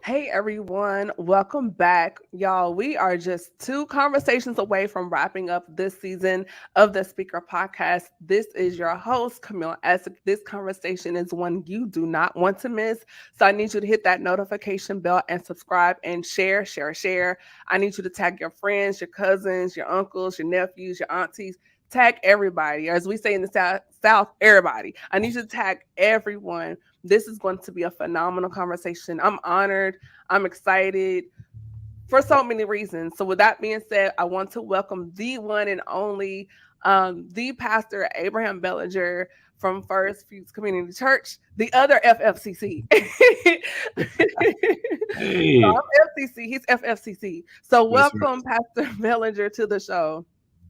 Hey everyone, welcome back. Y'all, we are just two conversations away from wrapping up this season of the Speaker Podcast. This is your host, Camille Essex. This conversation is one you do not want to miss. So I need you to hit that notification bell and subscribe and share. I need you to tag your friends, your cousins, your uncles, your nephews, your aunties. Tag everybody, or as we say in the South, everybody. I need you to tag everyone. This is going to be a phenomenal conversation. I'm honored. I'm excited for so many reasons. So, with that being said, I want to welcome the one and only, the Pastor Abraham Belanger from First Pews Community Church, the other FFCC. So Hey, I'm FCC. He's FFCC. So, that's right. welcome, Pastor Belanger, to the show.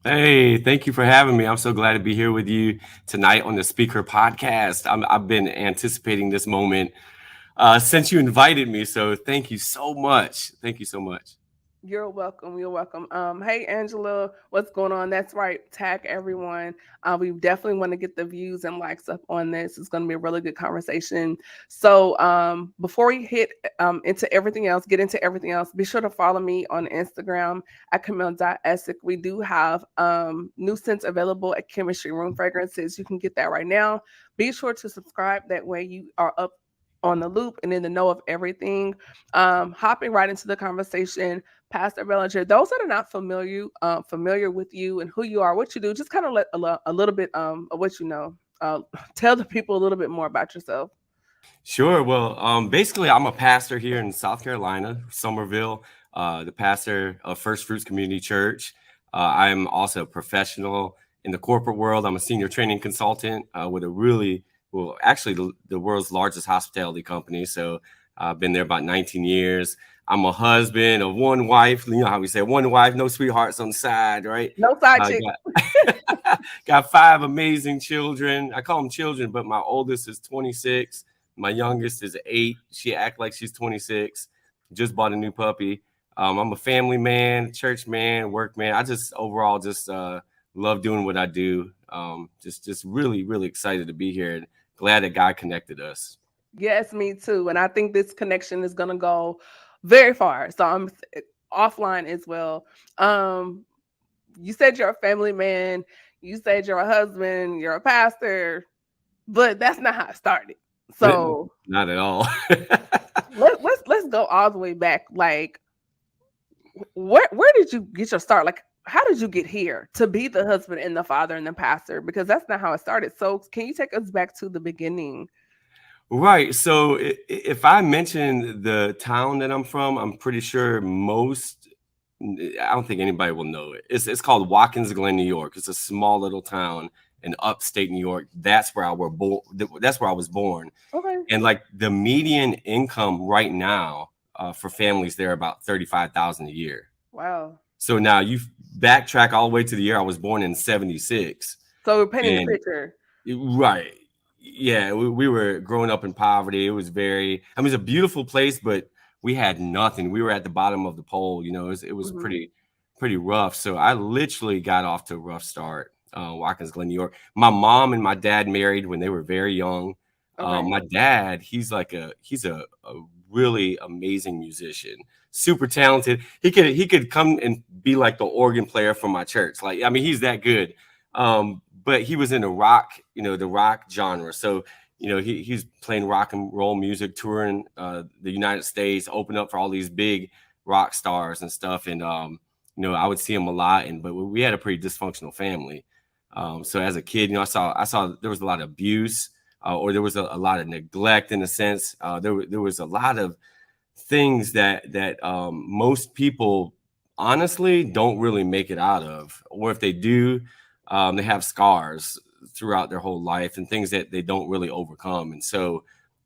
Hey, thank you for having me. I'm so glad to be here with you tonight on the Speaker Podcast. I've been anticipating this moment since you invited me. So thank you so much. Thank you so much. You're welcome. You're welcome. Hey Angela, what's going on? That's right. Tag everyone. We definitely want to get the views and likes up on this. It's going to be a really good conversation. So before we hit into everything else, get into everything else, be sure to follow me on Instagram at Camille.Essick. We do have new scents available at Chemistry Room Fragrances. You can get that right now. Be sure to subscribe. That way you are up on the loop and in the know of everything. Hopping right into the conversation, Pastor Belanger, those that are not familiar with you and who you are, what you do, just kind of let a little bit of what you know. Tell the people a little bit more about yourself. Sure. Well, basically, I'm a pastor here in South Carolina, Somerville, the pastor of First Fruits Community Church. I'm also a professional in the corporate world. I'm a senior training consultant with actually the world's largest hospitality company. So I've been there about 19 years. I'm a husband of one wife. You know how we say one wife, no sweethearts on the side, right? No side chick. Got 5 amazing children. I call them children, but my oldest is 26. My youngest is 8. She act like she's 26. Just bought a new puppy. I'm a family man, church man, work man. I just overall love doing what I do. Just really, really excited to be here and glad that God connected us. Yes, me too. And I think this connection is gonna go very far. So I'm offline as well. You said you're a family man. You said you're a husband. You're a pastor, but that's not how it started. So Not at all. let's go all the way back. Like, where did you get your start? Like, how did you get here to be the husband and the father and the pastor? Because that's not how it started. So can you take us back to the beginning? Right. So if I mention the town that I'm from, I'm pretty sure I don't think anybody will know it. It's called Watkins Glen, New York. It's a small little town in upstate New York. That's where I was born. Okay. And like the median income right now for families there about $35,000 a year. Wow. So now you backtrack all the way to the year I was born in 76. So we're painting the And picture. right. Yeah, we were growing up in poverty. It was it's a beautiful place, but we had nothing. We were at the bottom of the pole. It was Mhm. pretty rough. So I literally got off to a rough start. Watkins Glen, New York. My mom and my dad married when they were very young. Okay. My dad, he's a really amazing musician, super talented. He could come and be like the organ player for my church. Like, I mean, he's that good. But he was in the rock genre. So, he's playing rock and roll music, touring the United States, open up for all these big rock stars and stuff. And, I would see him a lot. But we had a pretty dysfunctional family. So as a kid, I saw there was a lot of abuse, or there was a lot of neglect in a sense. There was a lot of things that most people honestly don't really make it out of, or if they do, they have scars throughout their whole life and things that they don't really overcome. And so,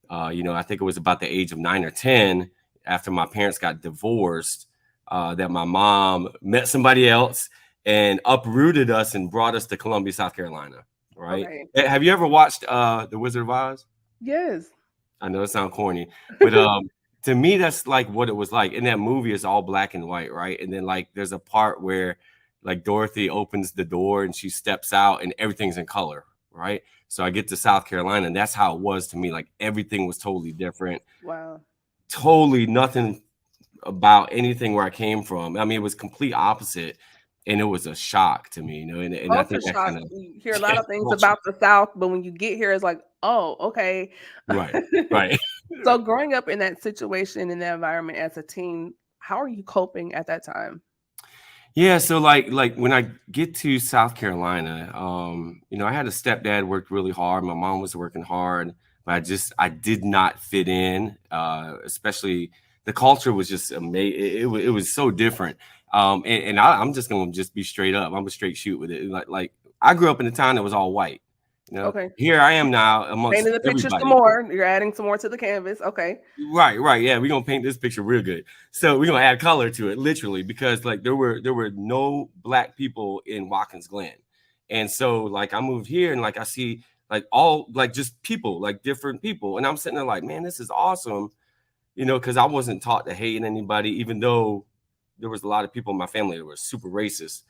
I think it was about the age of 9 or 10 after my parents got divorced, that my mom met somebody else and uprooted us and brought us to Columbia, South Carolina. Right. Okay. Have you ever watched The Wizard of Oz? Yes. I know it sounds corny, but to me, that's like what it was like. In that movie, it's all black and white, right? And then like there's a part where like Dorothy opens the door and she steps out and everything's in color, right? So I get to South Carolina and that's how it was to me. Like everything was totally different, Wow. totally nothing about anything where I came from. I mean, it was complete opposite, and it was a shock to me, and I Culture think that shock. kind of You hear a lot of things culture, about the South, but when you get here, it's like, oh, okay. right, right. So growing up in that situation, in that environment as a teen, how are you coping at that time? Yeah, so like when I get to South Carolina, I had a stepdad worked really hard. My mom was working hard, but I did not fit in. Especially the culture was just amazing. It was so different. I'm just gonna just be straight up. I'm a straight shoot with it. Like I grew up in a town that was all white. Okay. Here I am now amongst Painting the picture some everybody. more. You're adding some more to the canvas. Okay. Right, right. Yeah, we're gonna paint this picture real good. So we're gonna add color to it, literally, because like there were no black people in Watkins Glen. And so like I moved here and like I see like all like just people, like different people. And I'm sitting there like, man, this is awesome, because I wasn't taught to hate anybody, even though there was a lot of people in my family that were super racist.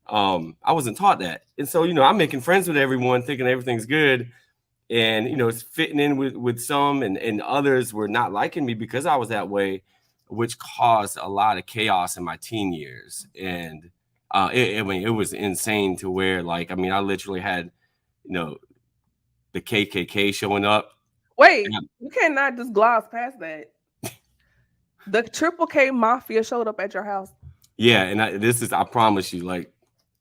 I wasn't taught that. And so, I'm making friends with everyone, thinking everything's good, and it's fitting in with some, and others were not liking me because I was that way, which caused a lot of chaos in my teen years. And I mean, it was insane to where like, I mean, I literally had you know the KKK showing up. Wait, And you cannot just gloss past that. The Triple K Mafia showed up at your house. yeah, and this is, I promise you, like,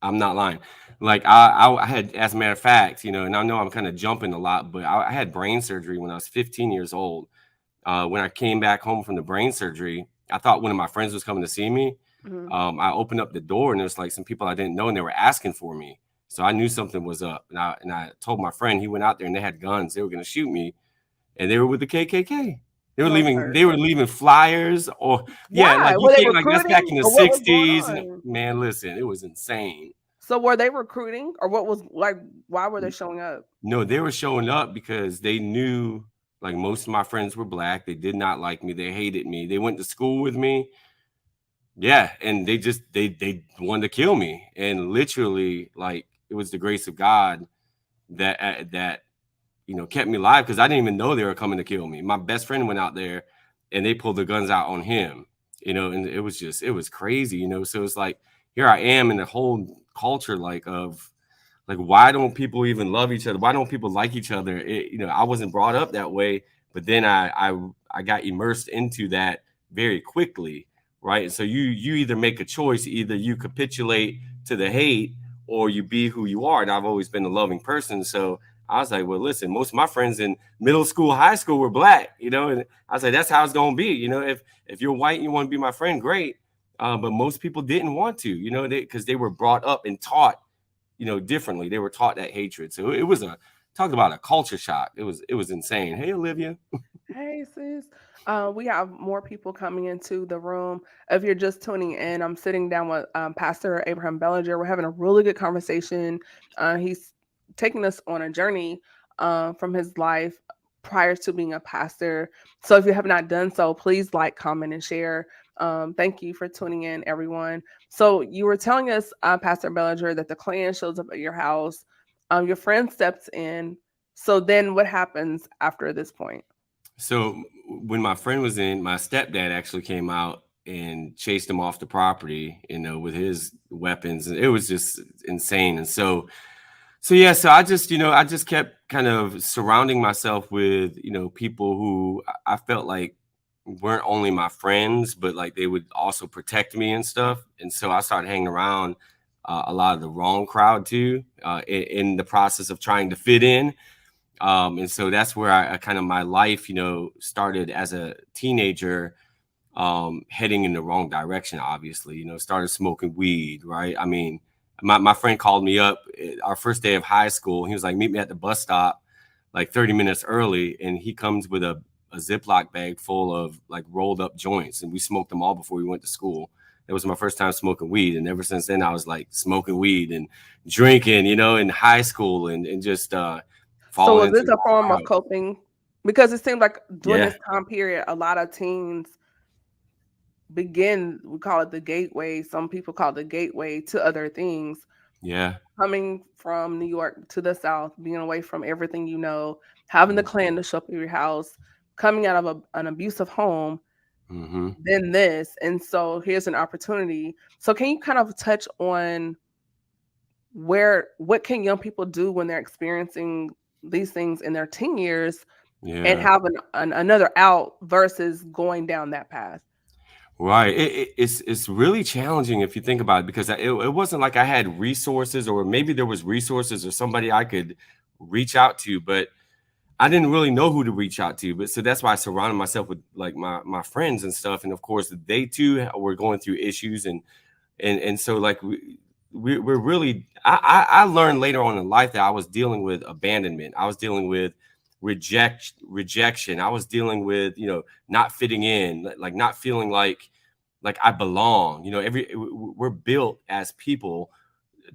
I'm not lying. Like I had, as a matter of fact, and I know I'm kind of jumping a lot, but I had brain surgery when I was 15 years old. When I came back home from the brain surgery, I thought one of my friends was coming to see me. Mhm. I opened up the door and there was like some people I didn't know and they were asking for me. So I knew something was up. And I told my friend, he went out there and they had guns. They were going to shoot me, and they were with the KKK. They were No, leaving. sir. They were leaving flyers, or yeah, like Why? you Were they think like that's back recruiting in the or what was going '60s. And on? man, listen, it was insane. So were they recruiting or what was like why were they showing up? No, they were showing up because they knew like most of my friends were black. They did not like me. They hated me. They went to school with me. Yeah, and they wanted to kill me. And literally, like it was the grace of God that kept me alive, because I didn't even know they were coming to kill me. My best friend went out there and they pulled the guns out on him, and it was crazy, So it's like here I am in the whole culture like of like, why don't people even love each other? Why don't people like each other? I wasn't brought up that way, but then I got immersed into that very quickly, right? And so you either make a choice, either you capitulate to the hate or you be who you are. And I've always been a loving person, so I was like, well, listen, most of my friends in middle school, high school were black, and I was like, that's how it's gonna be, if you're white and you want to be my friend, great. But most people didn't want to, because they were brought up and taught differently. They were taught that hatred. So it was talk about a culture shock. It was insane. Hey, Olivia. Hey sis. We have more people coming into the room. If you're just tuning in, I'm sitting down with Pastor Abraham Belanger. We're having a really good conversation. He's taking us on a journey from his life prior to being a pastor. So if you have not done so, please like, comment, and share. Thank you for tuning in, everyone. So you were telling us, Pastor Belanger, that the Klan shows up at your house. Your friend steps in. So then what happens after this point? So when my friend was in, my stepdad actually came out and chased him off the property, with his weapons. And it was just insane. And so yeah, so I just kept kind of surrounding myself with, people who I felt like weren't only my friends, but like they would also protect me and stuff. And so I started hanging around a lot of the wrong crowd too, in the process of trying to fit in. And so that's where I kind of my life, started as a teenager, heading in the wrong direction, obviously, started smoking weed, right? I mean, my friend called me up our first day of high school. He was like, meet me at the bus stop like 30 minutes early. And he comes with a Ziploc bag full of like rolled up joints. And we smoked them all before we went to school. It was my first time smoking weed. And ever since then, I was like smoking weed and drinking, in high school, and just So falling was into this the a wrong form of crowd. coping Because it seems like during Yeah. this time period, a lot of teens begin, we call it the gateway. Some people call it the gateway to other things. Yeah. Coming from New York to the South, being away from everything you know, having the clan to show up at your house, coming out of an abusive home, Mm-hmm. then this. And so here's an opportunity. So can you kind of touch on what can young people do when they're experiencing these things in their teen years and Yeah. have another out versus going down that path? Right. It's really challenging if you think about it, because it wasn't like I had resources, or maybe there was resources or somebody I could reach out to, but I didn't really know who to reach out to. But so that's why I surrounded myself with like my friends and stuff. And of course, they too were going through issues, and so like we're really I learned later on in life that I was dealing with abandonment. I was dealing with rejection. I was dealing with, not fitting in, like not feeling like I belong. We're built as people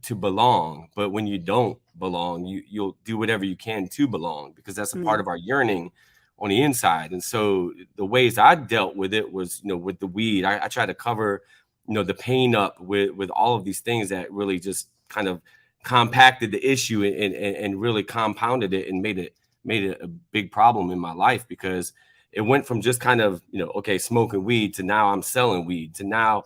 to belong, but when you don't belong, you'll do whatever you can to belong, because that's a part Mm, of our yearning on the inside. And so the ways I dealt with it was, with the weed, I tried to cover, the pain up with all of these things that really just kind of compacted the issue, and really compounded it, and made it a big problem in my life, because it went from just kind of, okay, smoking weed, to now I'm selling weed, to now,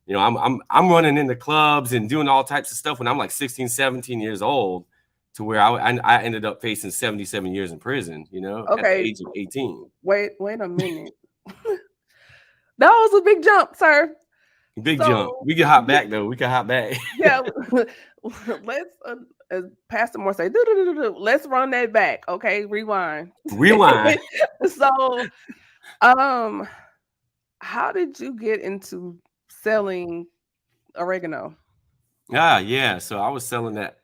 I'm running into clubs and doing all types of stuff when I'm like 16, 17 years old, to where I ended up facing 77 years in prison, at the okay, age of 18. wait a minute. That was a big jump, sir. Big jump. So We can hop back though. We can hop back. yeah, let's as Pastor Moore say, "Do-do-do-do-do." Let's run that back. Okay, rewind. Rewind. So, um, how did you get into selling oregano? Yeah. So I was selling that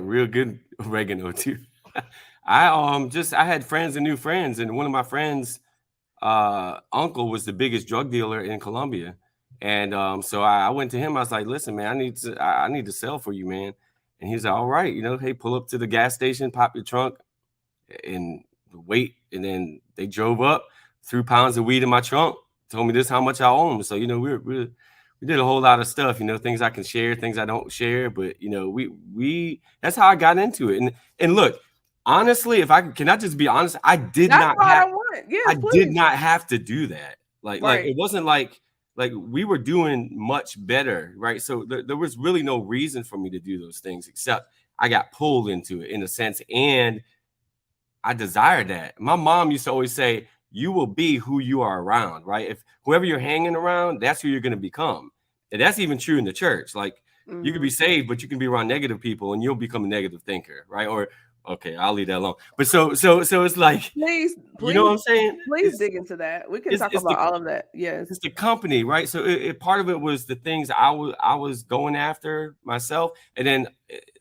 real good oregano too. I had friends and new friends, and one of my friends uncle was the biggest drug dealer in Colombia. And so I went to him. I was like, listen, man, I need to sell for you, man. And he's like, all right, hey, pull up to the gas station, pop your trunk, and wait. And then they drove up, 3 pounds of weed in my trunk, told me this is how much I owe them. So, we did a whole lot of stuff, things I can share, things I don't share. But, we that's how I got into it. And look, honestly, if can I just be honest, That's what I want. I Yes, did please. not have to do that. Like Right. it wasn't like we were doing much better, right? So there was really no reason for me to do those things, except I got pulled into it in a sense, and I desired that. My mom used to always say, "You will be who you are around," right? If whoever you're hanging around, that's who you're going to become, and that's even true in the church. Like you can be Mhm. saved, but you can be around negative people, and you'll become a negative thinker, right? Or okay, I'll leave that alone. But so it's like, Please, you know what please, I'm saying? please dig into that. We can It's talk it's about the all of that. Yes. it's the company, right? So part of it was the things I was going after myself, and then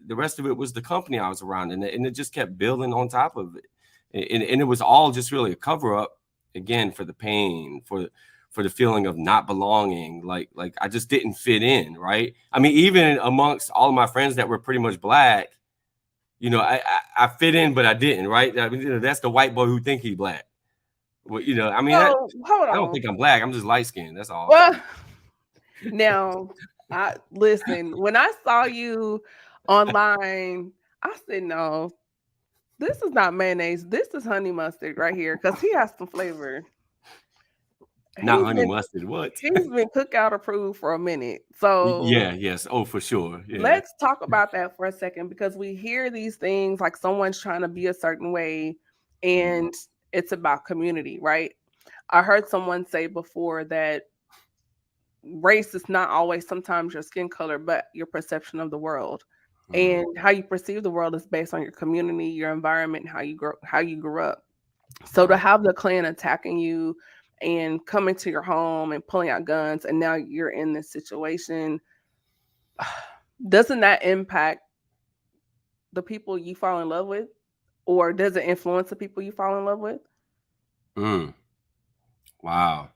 the rest of it was the company I was around, and it just kept building on top of it, and it was all just really a cover up, again, for the pain, for the feeling of not belonging, like I just didn't fit in, right? I mean, even amongst all of my friends that were pretty much black, I fit in, but I didn't, right? I mean, that's the white boy who think he black. Well, I mean, So hold I don't on. think I'm black. I'm just light skinned. That's all. Well, now I listen. When I saw you online, I said, "No, this is not mayonnaise. This is honey mustard right here because he has some flavor." Not He's honey been mustard. What? he's been cookout approved for a minute. So Yeah. Yes. Oh, for sure. Yeah. let's talk about that for a second because we hear these things like someone's trying to be a certain way, Mhm. and it's about community, right? I heard someone say before that race is not always sometimes your skin color, but your perception of the world. Mhm. And how you perceive the world is based on your community, your environment, and how you grew up. So to Right. have the Klan attacking you and coming to your home and pulling out guns, and now you're in this situation, doesn't that impact the people you fall in love with? Or does it influence the people you fall in love with? Mm. Wow.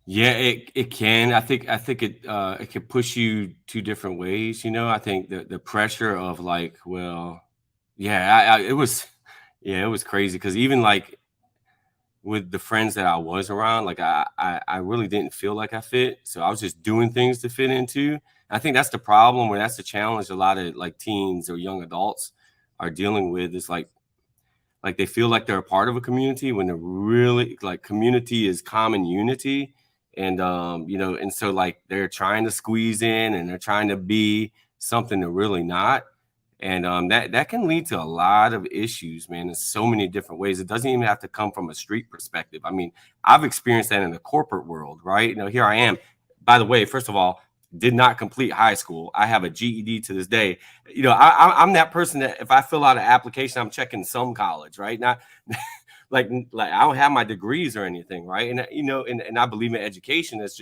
Yeah. It can. I think it can push you two different ways. I think the pressure of like, well, yeah. It was, yeah, it was crazy because even like with the friends that I was around, like I really didn't feel like I fit. So I was just doing things to fit into. I think that's the problem, or that's the challenge a lot of like teens or young adults are dealing with, is like they feel like they're a part of a community when they're really, like, community is common unity. And and so like they're trying to squeeze in and they're trying to be something they're really not. And that can lead to a lot of issues, man, in so many different ways. It doesn't even have to come from a street perspective. I mean, I've experienced that in the corporate world, right? Here I am. By the way, first of all, did not complete high school. I have a GED to this day. I'm that person that if I fill out an application, I'm checking some college, right? Not like I don't have my degrees or anything, right? And and I believe in education. That's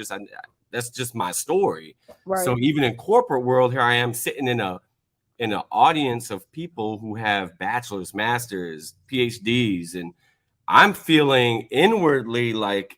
just my story. So Right. even in corporate world, here I am sitting in an audience of people who have bachelor's, masters, PhDs, and I'm feeling inwardly like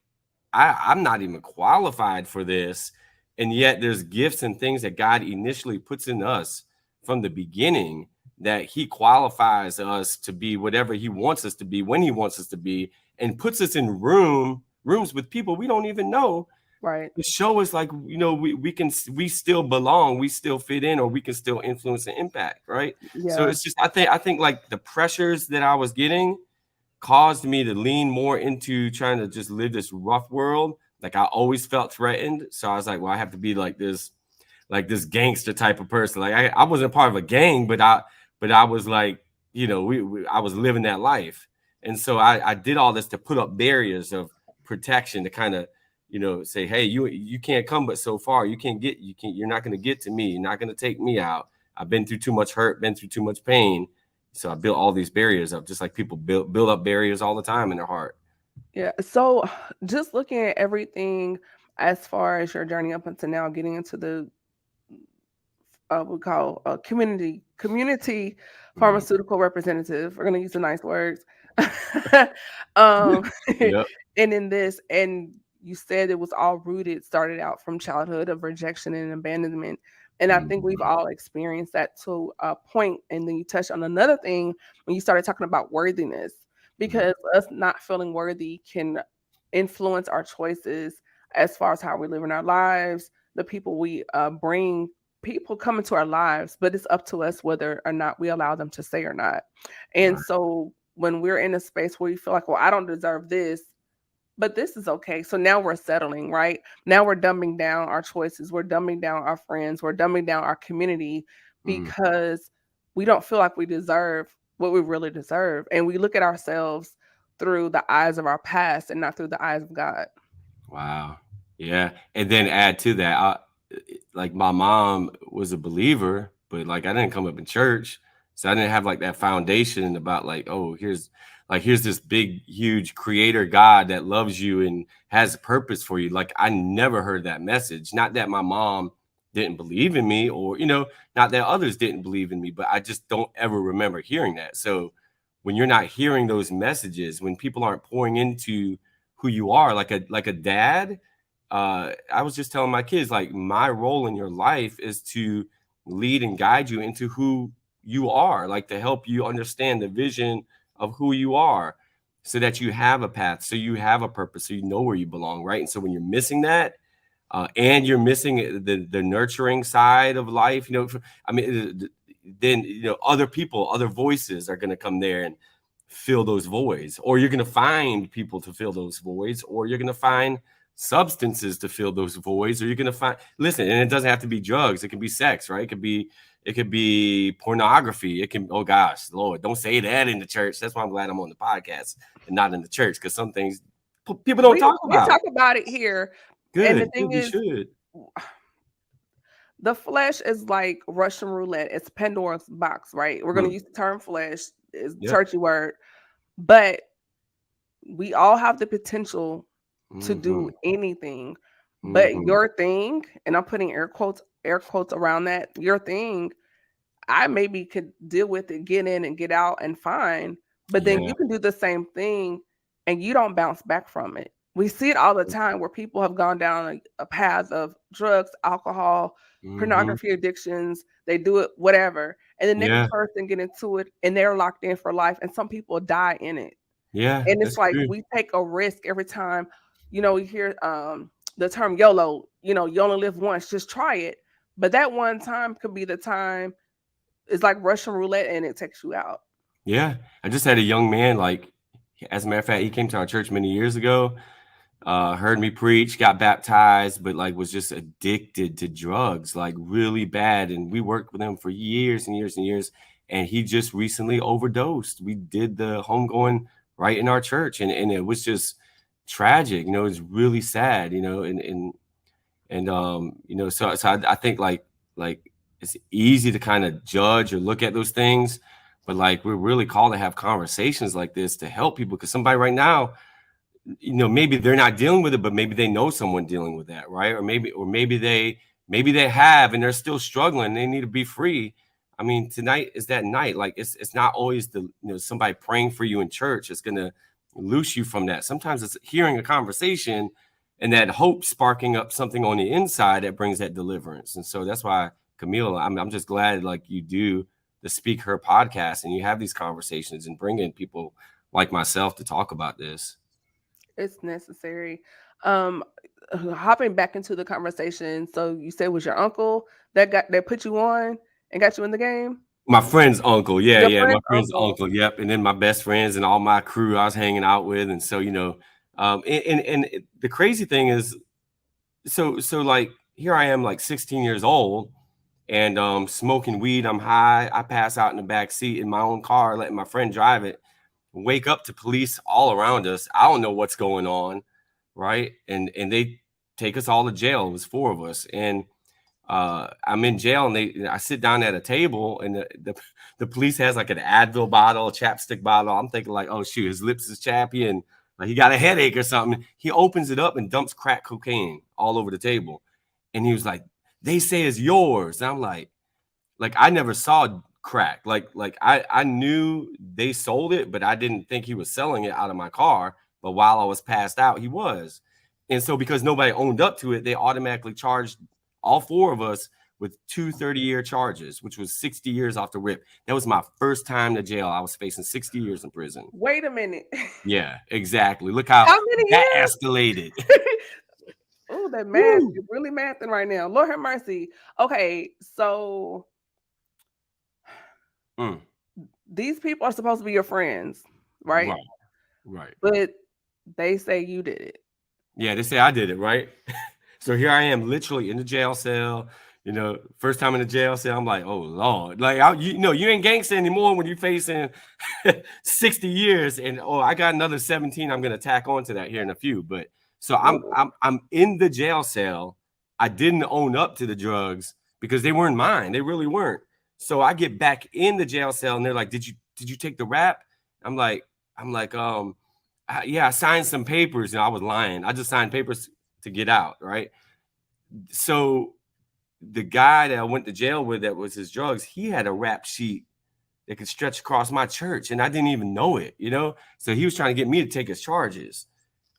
I'm not even qualified for this. And yet there's gifts and things that God initially puts in us from the beginning that he qualifies us to be whatever he wants us to be when he wants us to be, and puts us in rooms with people we don't even know Right. to show us like we still belong, we still fit in, or we can still influence and impact, right? So Yeah. it's just I think like the pressures that I was getting caused me to lean more into trying to just live this rough world. Like I always felt threatened. So I was like, well, I have to be like this gangster type of person. Like I wasn't part of a gang, but I was like, I was living that life. And so I did all this to put up barriers of protection to kind of, say, hey, you can't come but so far. You're not gonna get to me. You're not gonna take me out. I've been through too much hurt, been through too much pain. So I built all these barriers up, just like people build up barriers all the time in their heart. Yeah. So just looking at everything as far as your journey up until now, getting into the we call community Mhm. pharmaceutical representative. We're gonna use the nice words. um, Yep. and in this, and you said it was all rooted, started out from childhood of rejection and abandonment. And I think we've Mhm. all experienced that to a point. And then you touched on another thing when you started talking about worthiness, Mhm. because us not feeling worthy can influence our choices as far as how we live in our lives, the people we bring. People come into our lives, but it's up to us whether or not we allow them to stay or not. And Right. so when we're in a space where you feel like, well, I don't deserve this, but this is okay. So now we're settling, right? Now we're dumbing down our choices. We're dumbing down our friends. We're dumbing down our community Mm. because we don't feel like we deserve what we really deserve. And we look at ourselves through the eyes of our past and not through the eyes of God. Wow. Yeah. And then add to that, like my mom was a believer, but like I didn't come up in church. So I didn't have like that foundation about like, oh, here's this big, huge creator God that loves you and has a purpose for you. Like I never heard that message. Not that my mom didn't believe in me, or, not that others didn't believe in me, but I just don't ever remember hearing that. So when you're not hearing those messages, when people aren't pouring into who you are, like a dad, I was just telling my kids, like, my role in your life is to lead and guide you into who you are, like to help you understand the vision of who you are, so that you have a path, so you have a purpose, so you know where you belong, right? And so when you're missing that, and you're missing the nurturing side of life, I mean, then other people, other voices are going to come there and fill those voids, or you're going to find people to fill those voids, or you're going to find substances to fill those voids, or you're going to find, listen, and it doesn't have to be drugs, it can be sex, right? It could be pornography, it can, oh gosh, Lord, don't say that in the church. That's why I'm glad I'm on the podcast and not in the church, because some things people don't talk We about. talk about it here. And the Good, thing good, we is, should. the flesh is like Russian roulette. It's Pandora's box, right? We're going to Hmm. use the term flesh, is Yep. churchy word, but we all have the potential to do Hmm. anything. But Hmm. your thing, and I'm putting air quotes around that, your thing, I maybe could deal with it, get in and get out and fine. But then Yeah. you can do the same thing and you don't bounce back from it. We see it all the time where people have gone down a path of drugs, alcohol, Hmm. pornography addictions. They do it, whatever. And the next Yeah. person get into it and they're locked in for life. And some people die in it. Yeah, And it's that's like true. we take a risk every time, you hear the term YOLO, you only live once, just try it. But that one time could be the time. It's like Russian roulette and it takes you out. Yeah, I just had a young man, like, as a matter of fact, he came to our church many years ago, heard me preach, got baptized, but like was just addicted to drugs, like really bad. And we worked with him for years and years and years. And he just recently overdosed. We did the homegoing right in our church, and it was just tragic. It's really sad. So I think like it's easy to kind of judge or look at those things, but like we're really called to have conversations like this to help people, because somebody right now, maybe they're not dealing with it, but maybe they know someone dealing with that, right? Or maybe they have and they're still struggling. They need to be free. I mean, tonight is that night. Like it's not always somebody praying for you in church is going to loose you from that. Sometimes it's hearing a conversation and that hope sparking up something on the inside that brings that deliverance. And so that's why, Camille, I'm just glad like you do the Speak Her podcast and you have these conversations and bring in people like myself to talk about this. It's necessary. Um, Hopping back into the conversation. So you said it was your uncle that put you on and got you in the game? My friend's uncle. Yeah, Your yeah, my friend's friend's uncle. uncle. Yep. And then my best friends and all my crew I was hanging out with. And so, the crazy thing is, so like here I am, like 16 years old and smoking weed. I'm high. I pass out in the back seat in my own car, letting my friend drive it. Wake up to police all around us. I don't know what's going on, right? And they take us all to jail. It was four of us, and I'm in jail, and I sit down at a table, and the police has like an Advil bottle, a chapstick bottle. I'm thinking like, oh shoot, his lips is chappy, and like he got a headache or something. He opens it up and dumps crack cocaine all over the table, and he was like, "They say it's yours." And I'm like I never saw crack. Like I knew they sold it, but I didn't think he was selling it out of my car. But while I was passed out, he was. And so because nobody owned up to it, they automatically charged all four of us with 2 30-year charges, which was 60 years off the rip. That was my first time to jail. I was facing 60 years in prison. Wait a minute. Yeah, exactly. Look how How many that years? escalated. Oh, that math. Woo! You're really mathing right now. Lord have mercy. Okay, so Mm, these people are supposed to be your friends, right? right, right. But they say you did it. Yeah, they say I did it, right? So here I am, literally in the jail cell. First time in the jail cell, I'm like, oh Lord, like you ain't gangster anymore when you're facing 60 years, and I got another 17. I'm gonna tack on to that here in a few. But so I'm Ooh. I'm I'm in the jail cell. I didn't own up to the drugs because they weren't mine. They really weren't. So I get back in the jail cell, and they're like, did you take the rap? I'm like, yeah, I signed some papers, and I was lying. I just signed papers to get out, right? So the guy that I went to jail with, that was his drugs, he had a rap sheet that could stretch across my church, and I didn't even know it. So he was trying to get me to take his charges.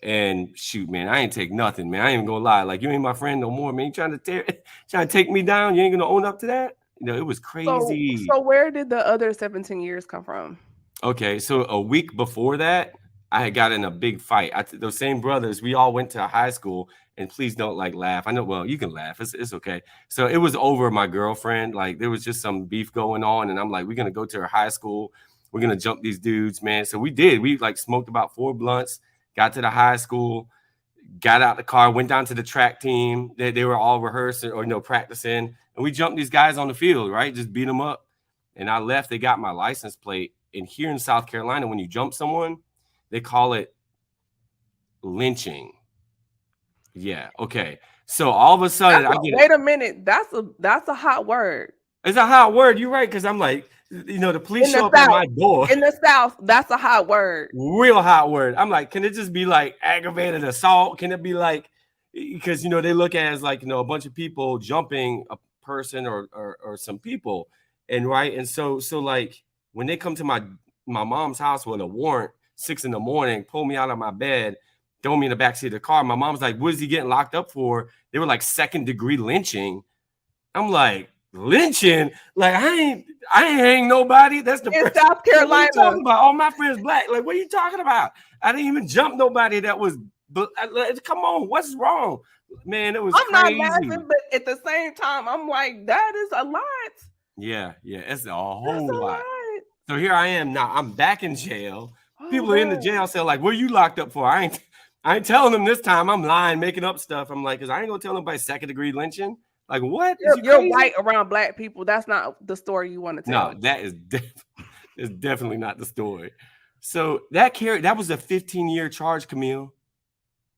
And shoot, man, I ain't take nothing, man. I ain't even gonna lie. Like, you ain't my friend no more, man. You trying to take me down. You ain't gonna own up to that. It was So crazy. so where did the other 17 years come from? Okay, so a week before that, I had got in a big fight. Those same brothers, we all went to high school, and please don't like laugh. I know, well, you can laugh. It's okay. So it was over my girlfriend. Like there was just some beef going on, and I'm like, we're gonna go to her high school. We're gonna jump these dudes, man. So we did. We like smoked about 4 blunts, got to the high school, got out the car, went down to the track team. They were all rehearsing or practicing, and we jumped these guys on the field, right? Just beat them up. And I left. They got my license plate. And here in South Carolina, when you jump someone, they call it lynching. Yeah. Okay. So all of a sudden, I get it. Wait a minute. That's a hot word. It's a hot word. You're right. Because I'm like, the police In the show up at South. my door. In the South, that's a hot word. Real hot word. I'm like, can it just be like aggravated assault? Can it be like, because they look at it as like a bunch of people jumping a person or some people, and right, and so like when they come to my mom's house with a warrant, 6 a.m, pull me out of my bed, throw me in the backseat of the car. My mom's like, what is he getting locked up for? They were like 2nd-degree lynching. I'm like, lynching? Like I ain't hang nobody. That's the in first. South Like, what are you Carolina. talking about? All my friends black. Like, what are you talking about? I didn't even jump nobody that was. But come on, what's wrong, man? It was I'm not crazy. laughing, but at the same time, I'm like, that is a lot. Yeah, it's a That's whole a lot. lot. So here I am now. I'm back in jail. Oh People are in the God. jail cell like, "What are you locked up for?" I ain't telling them this time. I'm lying, making up stuff. I'm like, because I ain't gonna tell nobody second degree lynching. Like, what? Is you You're crazy? white around black people. That's not the story you want to No, tell. that is definitely not the story. So that was a 15-year charge, Camille.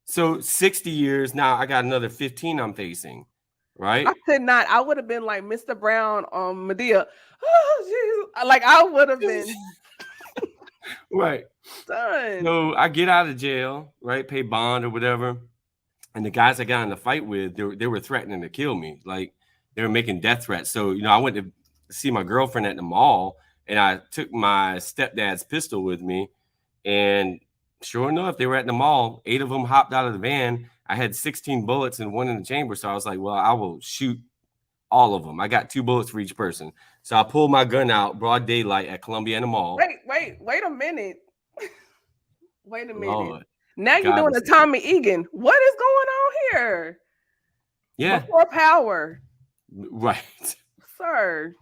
So 60 years now. I got another 15 I'm facing, I right? could not. I would have been like Mr. Brown on Medea. Oh, jeez. Like I would have been Right. done. So I get out of jail, right? Pay bond or whatever. And the guys I got in the fight with, they were threatening to kill me. Like they were making death threats. So, I went to see my girlfriend at the mall and I took my stepdad's pistol with me. And sure enough, they were at the mall. 8 of them hopped out of the van. I had 16 bullets and one in the chamber. So I was like, well, I will shoot all of them. I got 2 bullets for each person. So I pulled my gun out, broad daylight at Columbiana Mall. Wait a minute. Wait a minute. Lord, Now you're God doing was a Tommy Egan. What is going on here? yeah, Before power, right. sir.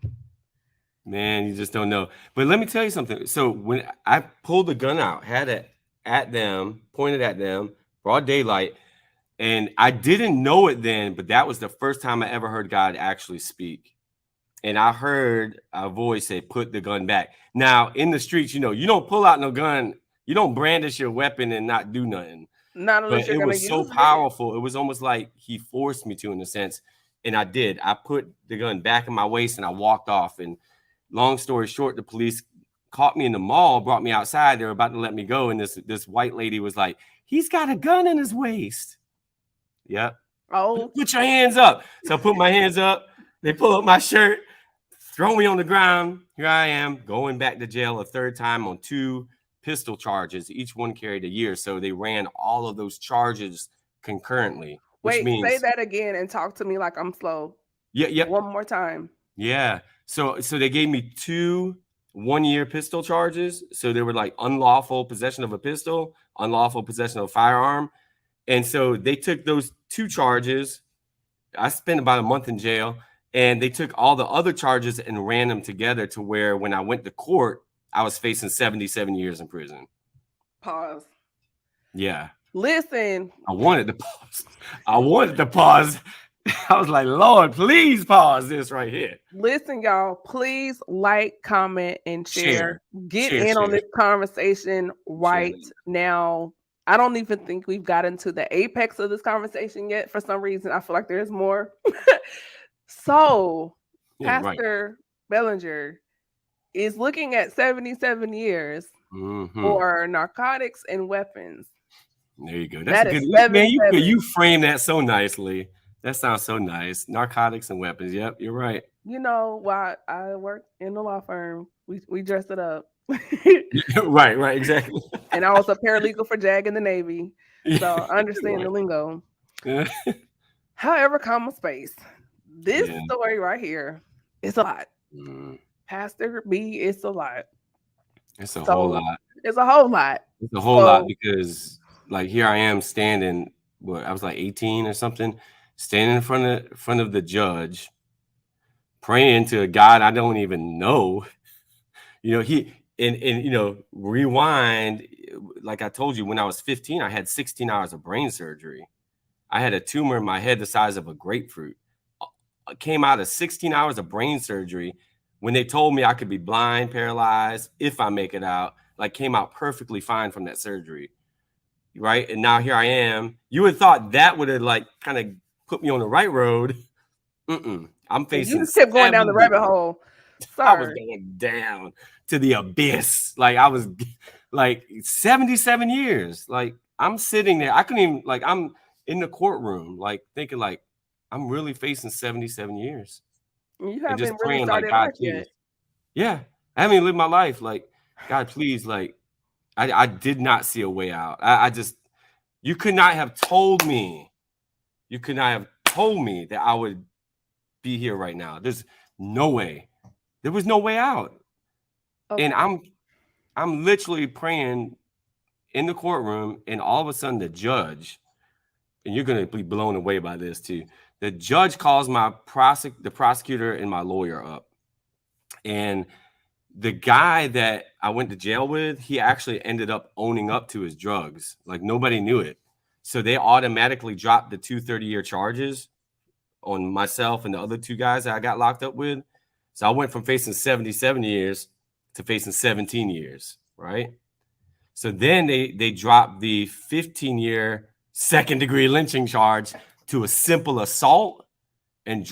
Man, you just don't know. But let me tell you something. So when I pulled the gun out, had it at them, pointed at them, broad daylight, and I didn't know it then, but that was the first time I ever heard God actually speak. And I heard a voice say, "Put the gun back." Now, in the streets, you don't pull out no gun, you don't brandish your weapon and not do nothing. Not unless But you're it gonna was so use it. powerful. It was almost like he forced me to, in a sense. And I did. I put the gun back in my waist and I walked off. And long story short, the police caught me in the mall, brought me outside. They were about to let me go. And this white lady was like, "He's got a gun in his waist." Yep. Oh, Put your hands up. So I put my hands up. They pull up my shirt, throw me on the ground. Here I am going back to jail a third time on 2 pistol charges. Each one carried a year. So they ran all of those charges concurrently, which wait, say means, that again and talk to me like I'm slow. yep. One more time. Yeah. So they gave me 2 one-year pistol charges. So they were like unlawful possession of a pistol, unlawful possession of a firearm. And so they took those 2 charges. I spent about a month in jail, and they took all the other charges and ran them together to where when I went to court, I was facing 77 years in prison. Pause. Yeah. Listen, I wanted to pause. I wanted to pause. I was like, Lord, please pause this right here. listen, y'all. Please like, comment, and share. Get in on Share. this conversation Share right that. now. I don't even think we've gotten to the apex of this conversation yet. For some reason, I feel like there's more. So, Yeah, right. Pastor Belanger is looking at 77 years Mm-hmm. for narcotics and weapons. There you go. That's That a is good man. 77. You frame that so nicely. That sounds so nice. Narcotics and weapons. Yep, you're right. You know, while I worked in the law firm, we dressed it up. Right, exactly. And I was a paralegal for JAG in the Navy. So I understand the Right. lingo. Yeah. However, comma space. This Yeah. story right here is a lot. Mm. Pastor B, it's a lot. It's a whole So lot. it's a whole lot. It's a whole lot So because, like, here I am standing. I was like 18 or something, standing in front of the judge, praying to a God I don't even know. He and rewind. Like I told you, when I was 15, I had 16 hours of brain surgery. I had a tumor in my head the size of a grapefruit. I came out of 16 hours of brain surgery when they told me I could be blind, paralyzed if I make it out. Like, came out perfectly fine from that surgery, right? And now here I am. You would have thought that would have like kind of put me on the right road. I'm and you facing just kept going down the 70. rabbit hole. I was Sir, going down to the abyss. Like, I was like 77 years. Like, I'm sitting there. I couldn't even, like, I'm in the courtroom, like thinking like I'm really facing 77 years you and just haven't really praying like, started God, life please. yet. Yeah. I haven't lived my life. Like, God, please. Like, I did not see a way out. I just, you could not have told me. You could not have told me that I would be here right now. There's no way. There was no way out. And Okay. I'm literally praying in the courtroom, and all of a sudden the judge, and you're gonna be blown away by this too. The judge calls the prosecutor and my lawyer up. And the guy that I went to jail with, he actually ended up owning up to his drugs. Like nobody knew it. So they automatically dropped the 230-year charges on myself and the other two guys that I got locked up with. So I went from facing 77 years to facing 17 years, right? So then they dropped the 15-year second-degree lynching charge to a simple assault, and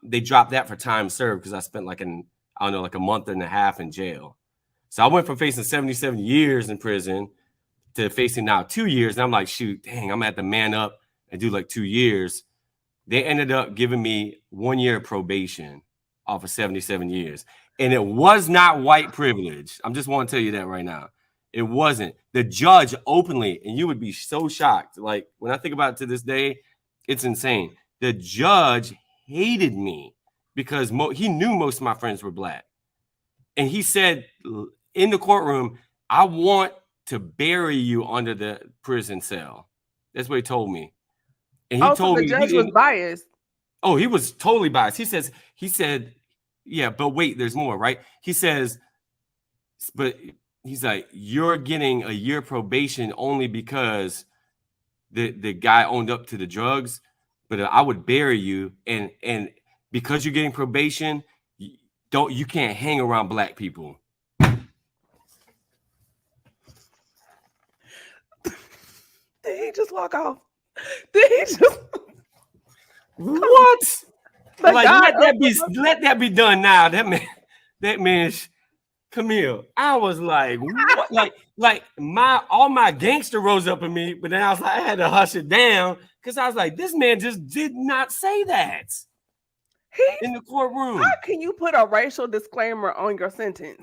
they dropped that for time served because I spent like a month and a half in jail. So I went from facing 77 years in prison to facing now 2 years. And I'm like, shoot, dang, I'm gonna have to man up and do like 2 years. They ended up giving me 1 year probation off of 77 years. And it was not white privilege. I'm just want to tell you that right now. It wasn't. The judge openly, and you would be so shocked. Like when I think about it to this day, it's insane. The judge hated me because he knew most of my friends were black. And he said in the courtroom, I want to bury you under the prison cell. That's what he told me. And he Oh, so told the me judge was biased. oh, he was totally biased. He said, yeah, but wait, there's more, right? But he's like, you're getting a year probation only because the guy owned up to the drugs, but I would bury you. And because you're getting probation, you can't hang around black people. Did he just walk off? Did he just what? Like God let that be done now. That man Camille, I was like, what? like all my gangster rose up in me, but then I was like, I had to hush it down because I was like, this man just did not say that in the courtroom. How can you put a racial disclaimer on your sentence?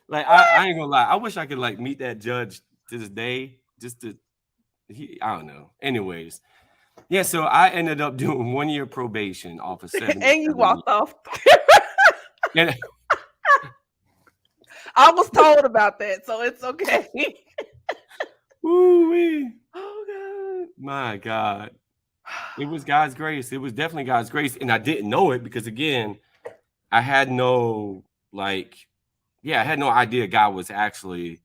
Like I ain't gonna lie, I wish I could like meet that judge to this day, I don't know. Anyways, yeah, so I ended up doing 1 year probation off of 7. And you walked off. And I was told about that, so it's okay. woo-wee. Oh God. My God. It was God's grace. It was definitely God's grace. And I didn't know it because again, I had no idea God was actually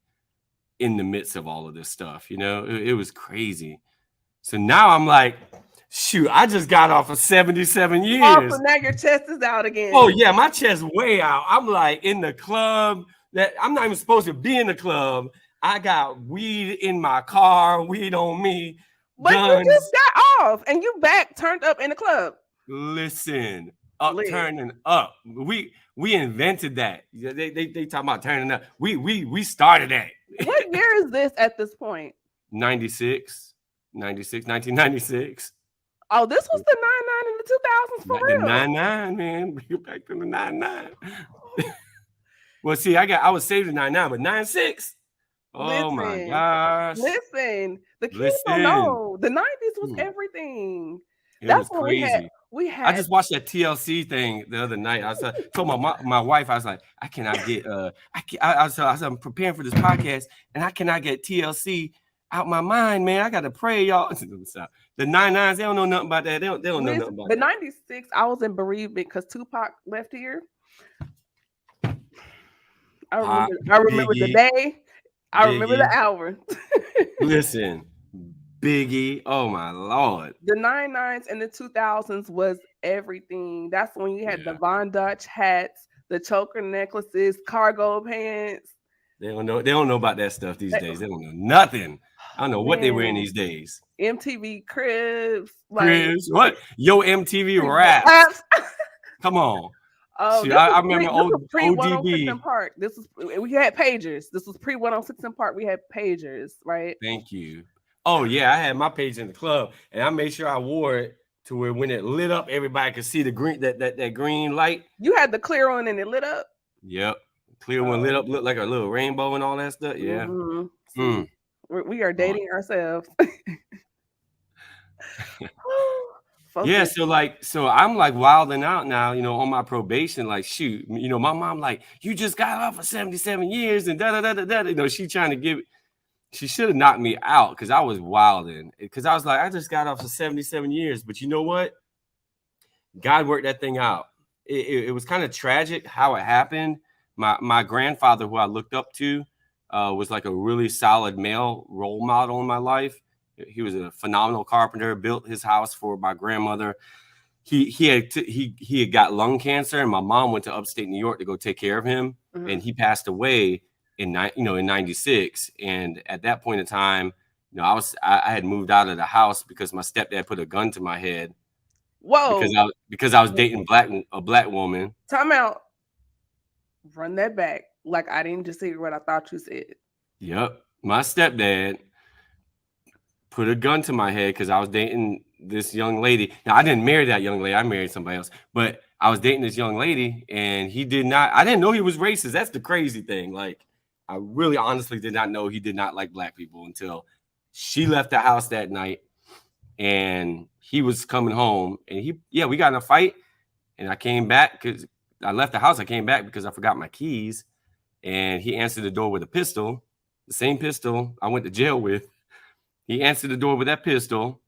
in the midst of all of this stuff. You know, it was crazy. So now I'm like, shoot, I just got off of 77 years. Oh, so now your chest is out again. Oh, yeah, my chest way out. I'm like in the club that I'm not even supposed to be in the club. I got weed in my car, weed on me. But guns. you just got off and you back turned up in the club. Listen, turning up. We invented that. They talk about turning up. We started that. What year is this at this point? 1996. Oh, this was the 99 in the 2000s for real. The 99, man. Bring it back to the 99. Well, see, I was saved in 99, but 96. Oh my gosh. Listen, the kids don't know. The 90s was everything. That's was what crazy. We had. I just watched that TLC thing the other night. I told my wife, I was like, I cannot get I'm preparing for this podcast and I cannot get TLC out my mind, man. I gotta pray, y'all. The 99s, they don't know nothing about that. They don't know nothing about the 96. I was in bereavement because Tupac left here. I remember the day. I remember the hour. Listen, Biggie. Oh my Lord. The 99s and the 2000s was everything. That's when you had the Von Dutch hats, the choker necklaces, cargo pants. They don't know about that stuff these days. They don't know nothing. I don't know what they wearing these days. MTV Cribs. What? Yo, MTV Raps. Come on. Oh, see, I remember pre-106 in Park. We had pagers. This was pre-106 in Park. We had pagers, right? Thank you. Oh yeah, I had my page in the club, and I made sure I wore it to where when it lit up, everybody could see the green that green light. You had the clear one and it lit up. Yep, clear one lit up, looked like a little rainbow and all that stuff. Yeah. Mm-hmm. We are dating ourselves. Yeah, Focus. so I'm like wilding out now, on my probation. Like, shoot, my mom like, you just got off for 77 years and da da da da da. She trying to she should have knocked me out because I was wilding. Because I was like, I just got off for 77 years. But you know what? God worked that thing out. It was kind of tragic how it happened. My grandfather, who I looked up to, was like a really solid male role model in my life. He was a phenomenal carpenter, built his house for my grandmother. He had got lung cancer, and my mom went to upstate New York to go take care of him, Mhm. and he passed away in 96. And at that point in time, I had moved out of the house because my stepdad put a gun to my head Whoa. because I was dating a black woman. Time out. Run that back. Like I didn't just hear what I thought you said. Yep, my stepdad put a gun to my head because I was dating this young lady. Now I didn't marry that young lady. I married somebody else, but I was dating this young lady, and he did not. I didn't know he was racist. That's the crazy thing. Like, I really honestly did not know he did not like black people until she left the house that night, and he was coming home, and we got in a fight, and I came back because I left the house. I came back because I forgot my keys, and he answered the door with a pistol, the same pistol I went to jail with. He answered the door with that pistol,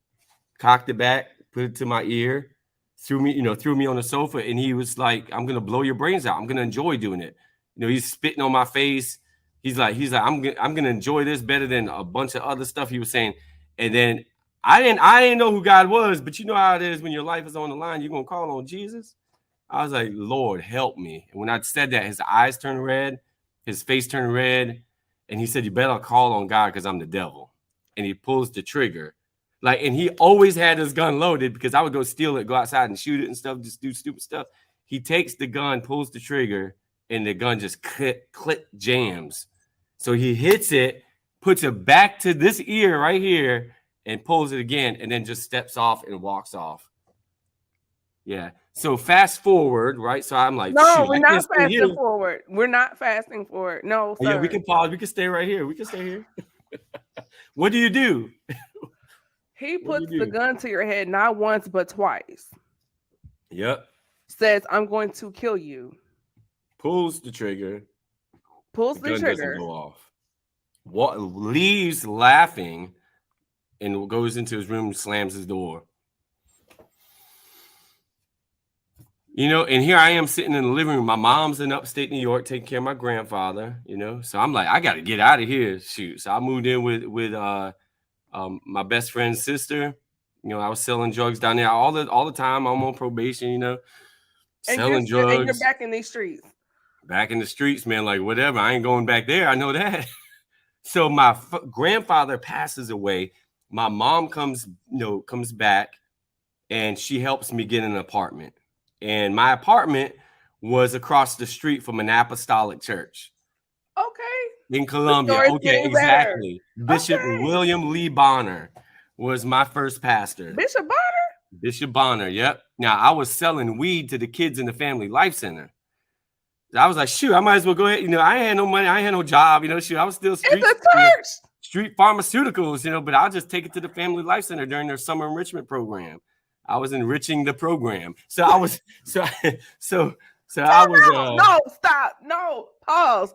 cocked it back, put it to my ear, threw me on the sofa, and he was like, "I'm gonna blow your brains out. I'm gonna enjoy doing it." He's spitting on my face. He's like, I'm gonna enjoy this better than a bunch of other stuff he was saying. And then I didn't know who God was, but you know how it is when your life is on the line, you're gonna call on Jesus. I was like, Lord, help me. And when I said that, his eyes turned red, his face turned red, and he said, "You better call on God because I'm the devil." And he pulls the trigger. And he always had his gun loaded because I would go steal it, go outside and shoot it and stuff, just do stupid stuff. He takes the gun, pulls the trigger, and the gun just click jams. So he hits it, puts it back to this ear right here, and pulls it again, and then just steps off and walks off. Yeah. So fast forward, right? So I'm like, No, shoot, we're I not can't stay fasting here. forward. We're not fasting forward. No, Oh, yeah, we sir. can pause. We can stay right here. We can stay here. What do you do? He What do you puts the do? gun to your head not once but twice. Yep. Says, "I'm going to kill you." Pulls the trigger. Pulls The the gun doesn't trigger. go off. What leaves laughing and goes into his room, slams his door. And here I am sitting in the living room. My mom's in upstate New York taking care of my grandfather, So I'm like, I got to get out of here. Shoot. So I moved in with my best friend's sister. I was selling drugs down there all the time. I'm on probation, And you're selling and you're drugs back in these streets. back in the streets, man. Like, whatever. I ain't going back there. I know that. So my grandfather passes away. My mom comes back, and she helps me get an apartment. And my apartment was across the street from an apostolic church Okay. in The Columbia. story's Okay, getting better. exactly. Bishop Okay. William Lee Bonner was my first pastor. Bishop Bonner? Bishop Bonner, yep. Now, I was selling weed to the kids in the Family Life Center. I was like, shoot, I might as well go ahead. I ain't had no money. I ain't had no job. Shoot, I was still It's street, a church. street pharmaceuticals, but I'll just take it to the Family Life Center during their summer enrichment program. I was enriching the program. So I was, so I Time was, out. No, stop. No, pause.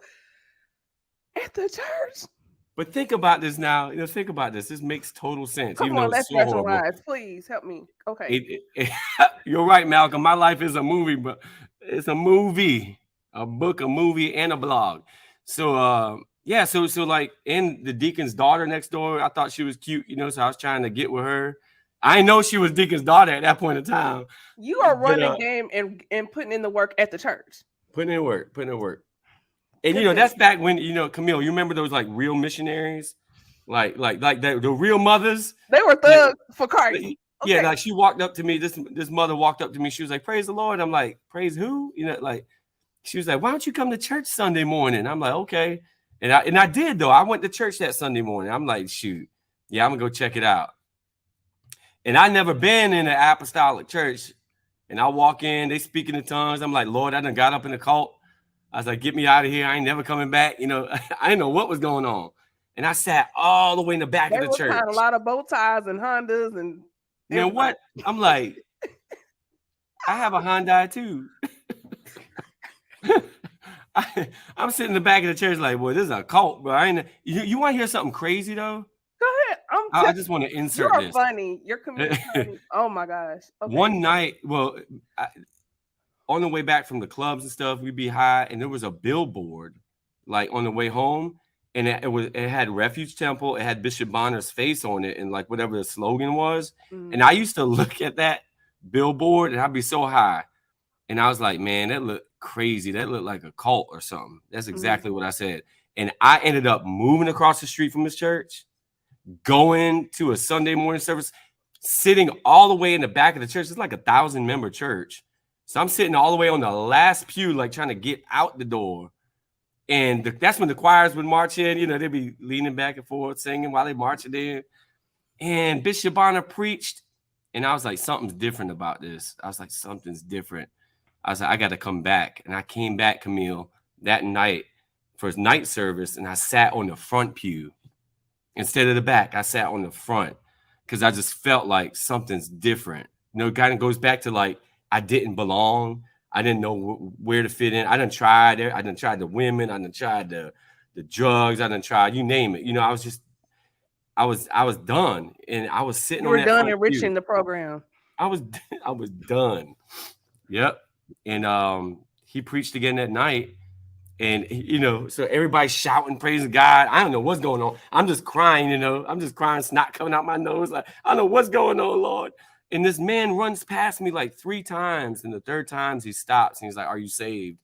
At the church. but think about this now. Think about this. This makes total sense, Come even though on, it's let's so horrible. rationalize. Please help me. Okay. You're right, Malcolm. My life is a movie, but it's a movie, a book, a movie, and a blog. So, yeah. So like, and the deacon's daughter next door, I thought she was cute, so I was trying to get with her. I know she was deacon's daughter at that point in time. You are But running game and putting in the work at the church. putting in work. And Continue. that's back when, Camille, you remember those like real missionaries, like the real mothers. They were thugs for Christ. Yeah, Okay. like she walked up to me. This mother walked up to me. She was like, "Praise the Lord." I'm like, "Praise who?" Like she was like, "Why don't you come to church Sunday morning?" I'm like, "Okay," and I did though. I went to church that Sunday morning. I'm like, "Shoot, yeah, I'm gonna go check it out." And I never been in an apostolic church. And I walk in, they speaking in tongues. I'm like, Lord, I done got up in the cult. I was like, get me out of here. I ain't never coming back. I didn't know what was going on. And I sat all the way in the back They of the was church. kind of a lot of bow ties and Hondas and Man, what? I'm like, I have a Hyundai too. I'm sitting in the back of the church like, boy, this is a cult, bro. I ain't, you want to hear something crazy though? Go ahead. I just want to You insert are this. funny. Your comedic timing. Oh my gosh. Okay. One night, well, on the way back from the clubs and stuff, we'd be high, and there was a billboard like on the way home, and it had Refuge Temple, it had Bishop Bonner's face on it, and like whatever the slogan was. And I used to look at that billboard, and I'd be so high, and I was like, man, that looked crazy. That looked like a cult or something. That's exactly what I said. And I ended up moving across the street from this church, going to a Sunday morning service, sitting all the way in the back of the church. It's like 1,000-member church. So I'm sitting all the way on the last pew, like trying to get out the door. And that's when the choirs would march in. You know, they'd be leaning back and forth, singing while they marching in. And Bishop Bonner preached. And I was like, something's different about this. I was like, something's different. I was like, I got to come back. And I came back, Camille, that night for his night service. And I sat on the front pew. Instead of the back, I sat on the front because I just felt like something's different. You know, it kind of goes back to like, I didn't belong. I didn't know where to fit in. I done tried it. I done tried the women. I done tried the drugs. I done tried, you name it. You know, I was done. And I was sitting on that done front enriching pew. the program. I was done. Yep. And he preached again that night. And, you know, so everybody's shouting, praising God. I don't know what's going on. I'm just crying, you know. I'm just crying, snot coming out my nose. Like, I don't know what's going on, Lord. And this man runs past me like 3 times. And the third time he stops. And he's like, are you saved?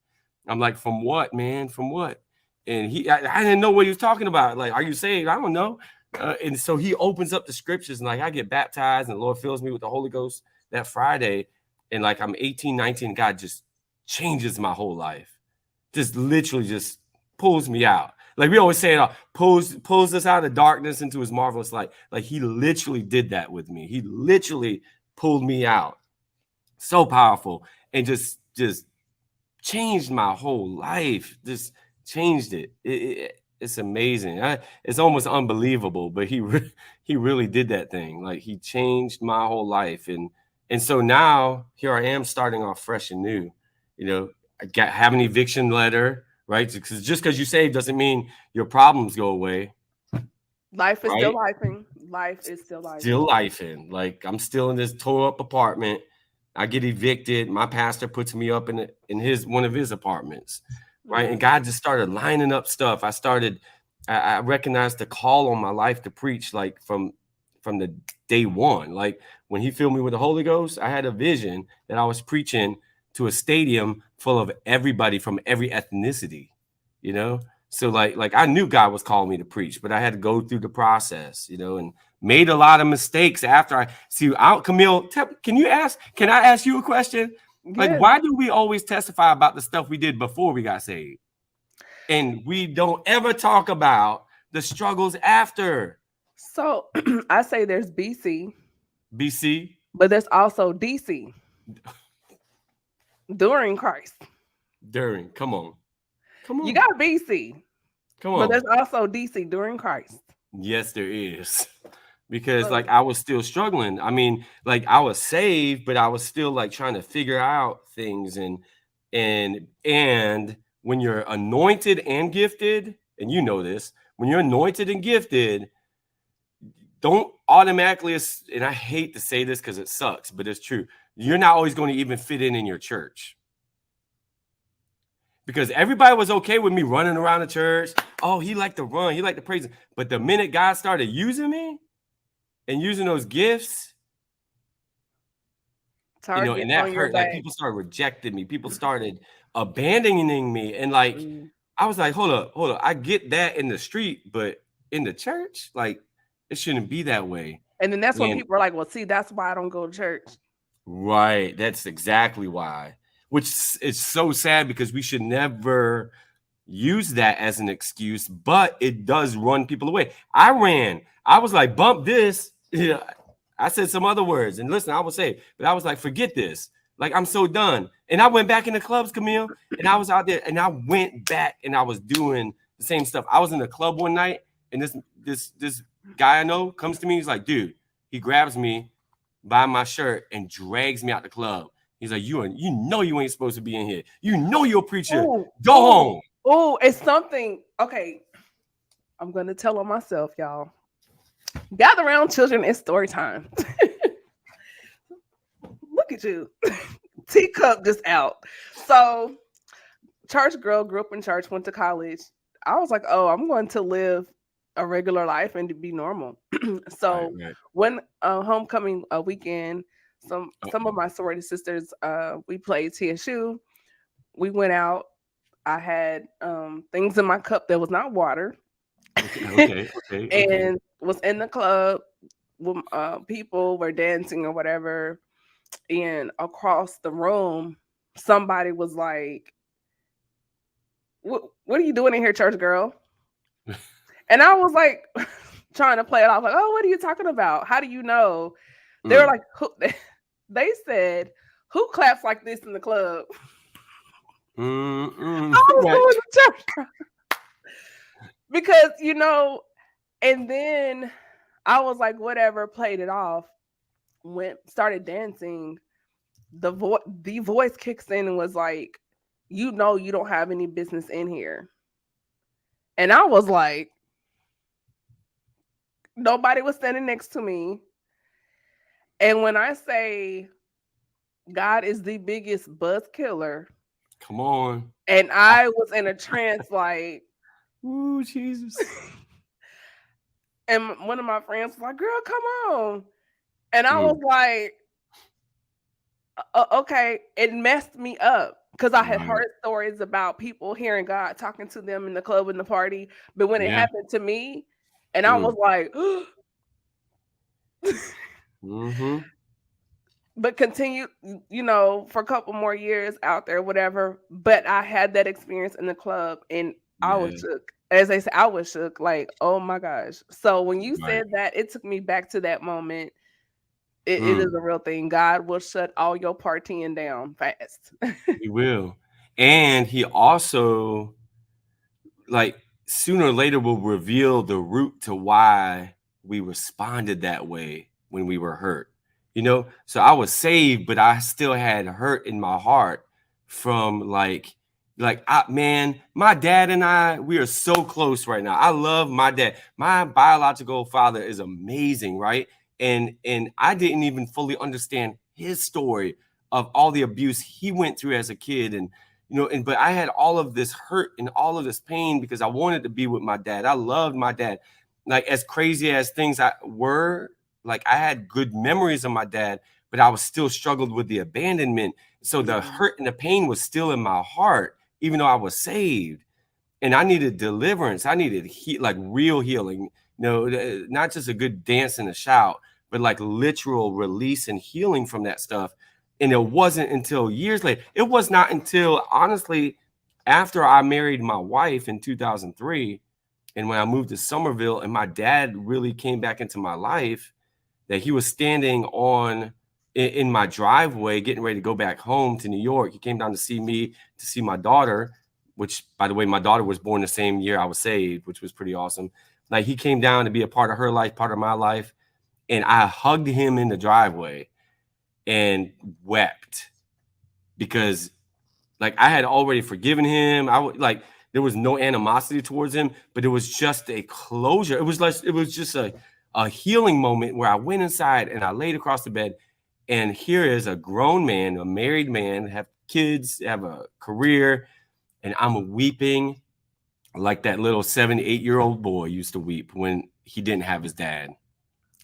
I'm like, from what, man? From what? And I didn't know what he was talking about. Like, are you saved? I don't know. And so he opens up the scriptures. And like, I get baptized. And the Lord fills me with the Holy Ghost that Friday. And like, I'm 18, 19. God just changes my whole life. Just literally just pulls me out. Like we always say, pulls us out of darkness into his marvelous light. Like he literally did that with me. He literally pulled me out. So powerful. And just changed my whole life. Just changed it. It's amazing. It's almost unbelievable, but he really did that thing. Like he changed my whole life. And so now here I am starting off fresh and new, you know. I have an eviction letter, right? Because just because you saved doesn't mean your problems go away. Life is still lifing. Life is still lifing. Still lifing. Like I'm still in this tore up apartment. I get evicted. My pastor puts me up in one of his apartments, right? And God just started lining up stuff. I recognized the call on my life to preach, like from the day one. Like when he filled me with the Holy Ghost, I had a vision that I was preaching to a stadium full of everybody from every ethnicity, you know? So like I knew God was calling me to preach, but I had to go through the process, you know, and made a lot of mistakes after I see out. Camille, can I ask you a question? Yes. Like, why do we always testify about the stuff we did before we got saved? And we don't ever talk about the struggles after. So I say there's BC, but there's also DC. During Christ. Come on. You got BC. Come on. But there's also DC during Christ. Yes, there is. Because like I was still struggling. I mean, like I was saved, but I was still like trying to figure out things. And when you're anointed and gifted, and you know this, when you're anointed and gifted, don't automatically, and I hate to say this because it sucks, but it's true. You're not always going to even fit in your church. Because everybody was okay with me running around the church. Oh, he liked to run. He liked to praise. But the minute God started using me and using those gifts, you know, and that hurt. Like people started rejecting me. People started abandoning me. And like, I was like, hold up. I get that in the street, but in the church, like it shouldn't be that way. And then that's when people are like, well, see, that's why I don't go to church. Right. That's exactly why, which is so sad because we should never use that as an excuse, but it does run people away. I was like, bump this. Yeah. I said some other words and listen, I would say, but I was like, forget this. Like, I'm so done. And I went back in the clubs, Camille, and I was out there and I went back and I was doing the same stuff. I was in the club one night and this guy I know comes to me. He's like, dude, he grabs me by my shirt and drags me out the club. He's like, you know you ain't supposed to be in here. You know you're a preacher. Oh, Go oh, home. oh, it's something. Okay, I'm gonna tell on myself, y'all. Gather around, children. It's story time. Look at you, teacup just out. So, church girl, grew up in church, went to college. I was like, oh, I'm going to live a regular life and to be normal. Right, So, right. when homecoming weekend, some of Uh-oh. my sorority sisters, we played TSU. We went out. I had things in my cup that was not water, Okay, okay, okay, okay. and was in the club. When, people were dancing or whatever, and across the room, somebody was like, what are you doing in here, church girl? And I was like, trying to play it off, like, oh, what are you talking about? How do you know? They were Mm. like, who? They said, who claps like this in the club? Mm-mm. I was Right. going to church girl. Because, and then I was like, whatever, played it off, went, started dancing. The voice kicks in and was like, you don't have any business in here. And I was like, nobody was standing next to me. And when I say God is the biggest buzz killer, Come on. and I was in a trance, like, Ooh, Jesus. and one of my friends was like, girl, come on. And I was Mm. like, okay, it messed me up because I had Right. heard stories about people hearing God talking to them in the club and the party, but when it Yeah. happened to me, and I was Mm. like, Mm-hmm. but continued, for a couple more years out there, whatever. But I had that experience in the club, and I was Yeah. shook. As they say, I was shook, like, oh my gosh. So when you Right. said that, it took me back to that moment. It is Mm. a real thing. God will shut all your partying down fast. He will. And he also, like, sooner or later will reveal the root to why we responded that way when we were hurt. So I was saved, but I still had hurt in my heart from man, my dad and I, we are so close right now. I love my dad. My biological father is amazing, right? And I didn't even fully understand his story of all the abuse he went through as a kid, and but I had all of this hurt and all of this pain because I wanted to be with my dad. I loved my dad. Like, as crazy as things were, like, I had good memories of my dad, but I was still struggled with the abandonment. So the Yeah. hurt and the pain was still in my heart, even though I was saved. And I needed deliverance. I needed like real healing. Not just a good dance and a shout, but like literal release and healing from that stuff. And it wasn't until years later. It was not until, honestly, after I married my wife in 2003, and when I moved to Somerville, and my dad really came back into my life, that he was standing in my driveway, getting ready to go back home to New York. He came down to see me, to see my daughter, which, by the way, my daughter was born the same year I was saved, which was pretty awesome. Like, he came down to be a part of her life, part of my life, and I hugged him in the driveway and wept because, like, I had already forgiven him. Like, there was no animosity towards him, but it was just a closure. It was just a healing moment where I went inside and I laid across the bed, and here is a grown man, a married man, have kids, have a career, and I'm weeping like that little 7, 8-year-old boy used to weep when he didn't have his dad.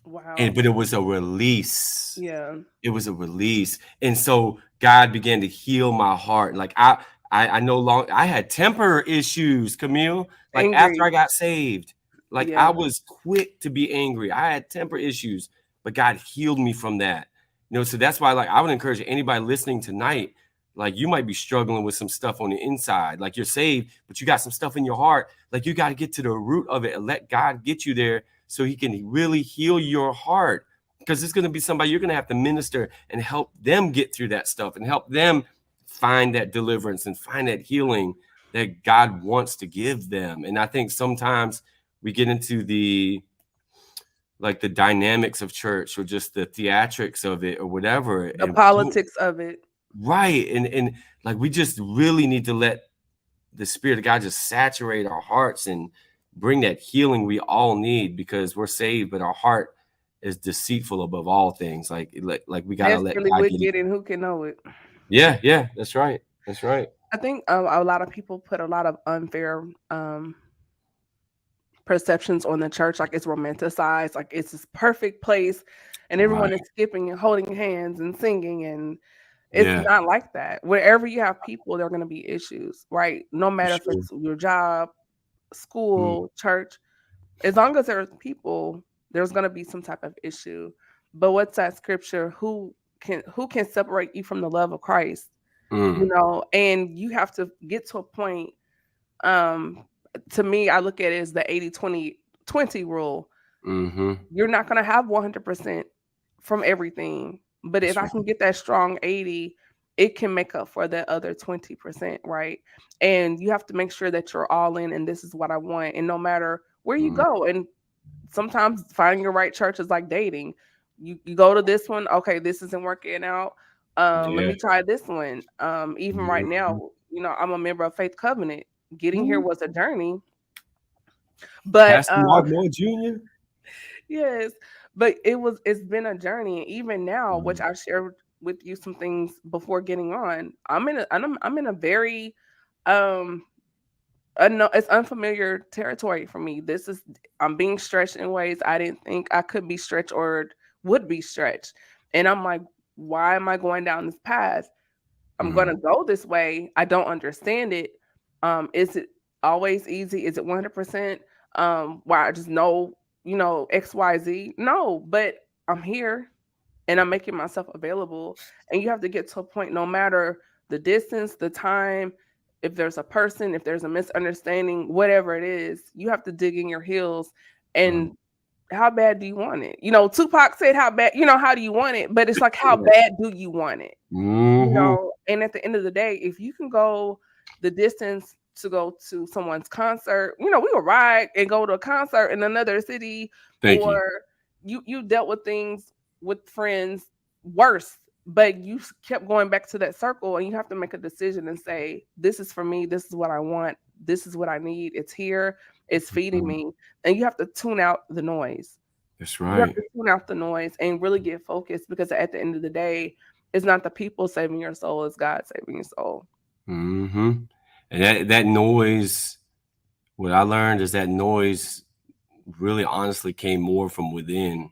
Wow. But it was a release. Yeah. It was a release. And so God began to heal my heart. Like, I no longer, I had temper issues, Camille. Like, after Angry. I got saved, like, Yeah. I was quick to be angry. I had temper issues, but God healed me from that. So that's why, like, I would encourage anybody listening tonight, like, you might be struggling with some stuff on the inside. Like, you're saved, but you got some stuff in your heart. Like, you got to get to the root of it and let God get you there so he can really heal your heart, because it's going to be somebody you're going to have to minister and help them get through that stuff and help them find that deliverance and find that healing that God wants to give them. And I think sometimes we get into like the dynamics of church or just the theatrics of it or whatever. The And politics of it. right. And like we just really need to let the Spirit of God just saturate our hearts and bring that healing we all need, because we're saved, but our heart is deceitful above all things. Like we gotta let Desperately God get it. wicked, and who can know it? Yeah, yeah, that's right. That's right. I think a lot of people put a lot of unfair perceptions on the church, like it's romanticized, like it's this perfect place, and everyone Right. is skipping and holding hands and singing, and it's Yeah, not like that. Wherever you have people, there are going to be issues, right? No for matter if sure. it's your job, Mm, school, church, as long as there's people, there's going to be some type of issue. But what's that scripture? Who can separate you from the love of Christ? mm, And you have to get to a point. Um, to me, I look at it as the 80-20-20 rule. mm-hmm. You're not going to have 100% from everything. But if That's I right. can get that strong 80, it can make up for that other 20%, right? And you have to make sure that you're all in and this is what I want. And no matter where you Mm, go, and sometimes finding your right church is like dating. You go to this one, okay, this isn't working out. Let yeah. me try this one. Even right Mhm. now, I'm a member of Faith Covenant. Getting here Ooh, was a journey, but Pastor Mark Moore Jr. yes, but it's been a journey. And even now, which Mm, I shared with you some things before getting on, I'm in a very um it's unfamiliar territory for me. I'm being stretched in ways I didn't think I could be stretched or would be stretched. And I'm like, why am I going down this path? I'm mm, gonna go this way. I don't understand it. Is it always easy? Is it 100%? Why I just know, XYZ? No, but I'm here and I'm making myself available. And you have to get to a point, no matter the distance, the time, if there's a person, if there's a misunderstanding, whatever it is, you have to dig in your heels mm. and how bad do you want it? Tupac said, how bad, how do you want it? But it's like, how Yeah. bad do you want it? Mhm. And at the end of the day, if you can go the distance to go to someone's concert, we will ride and go to a concert in another city, Thank you. or you dealt with things with friends worse, but you kept going back to that circle, and you have to make a decision and say, this is for me, this is what I want, this is what I need, it's here, it's feeding Mhm. me. And you have to tune out the noise. That's You have right. to tune out the noise and really get focused, because at the end of the day, it's not the people saving your soul, it's God saving your soul. Mhm. And that noise, what I learned is that noise really honestly came more from within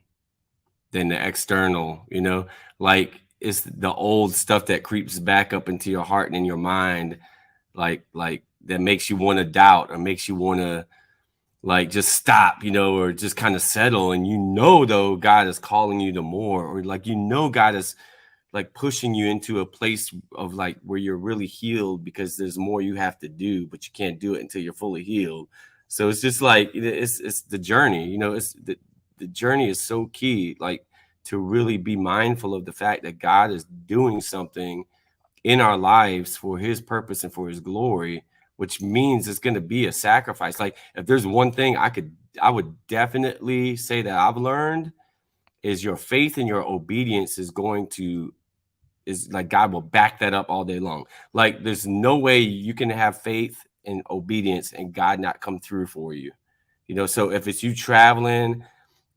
than the external, you know? Like it's the old stuff that creeps back up into your heart and in your mind, like that makes you want to doubt or makes you want to like just stop, or just kind of settle. And though God is calling you to more, or like God is like pushing you into a place of like where you're really healed, because there's more you have to do, but you can't do it until you're fully healed. So it's just like it's the journey, it's the journey is so key, like to really be mindful of the fact that God is doing something in our lives for his purpose and for his glory, which means it's going to be a sacrifice. Like if there's one thing I would definitely say that I've learned is your faith and your obedience is like God will back that up all day long. Like there's no way you can have faith and obedience and God not come through for you. So if it's you traveling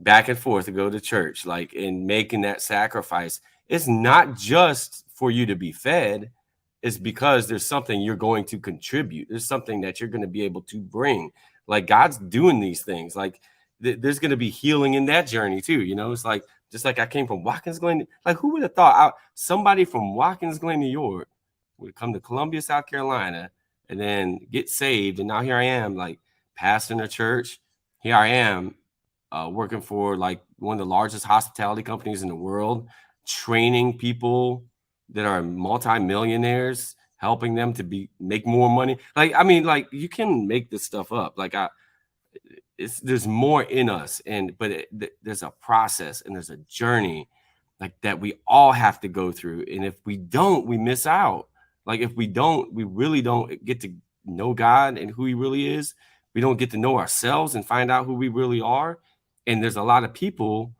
back and forth to go to church, like in making that sacrifice, it's not just for you to be fed. It's because there's something you're going to contribute. There's something that you're going to be able to bring. Like God's doing these things. Like there's going to be healing in that journey too. It's like just like I came from Watkins Glen. Like who would have thought somebody from Watkins Glen, New York, would come to Columbia, South Carolina, and then get saved, and now here I am, like pastoring a church. Here I am, working for like one of the largest hospitality companies in the world, training people that are multimillionaires, helping them to make more money. Like, I mean, like you can make this stuff up. Like there's more in us, but there's a process and there's a journey like that we all have to go through. And if we don't, we miss out. Like if we don't, we really don't get to know God and who he really is. We don't get to know ourselves and find out who we really are. And there's a lot of people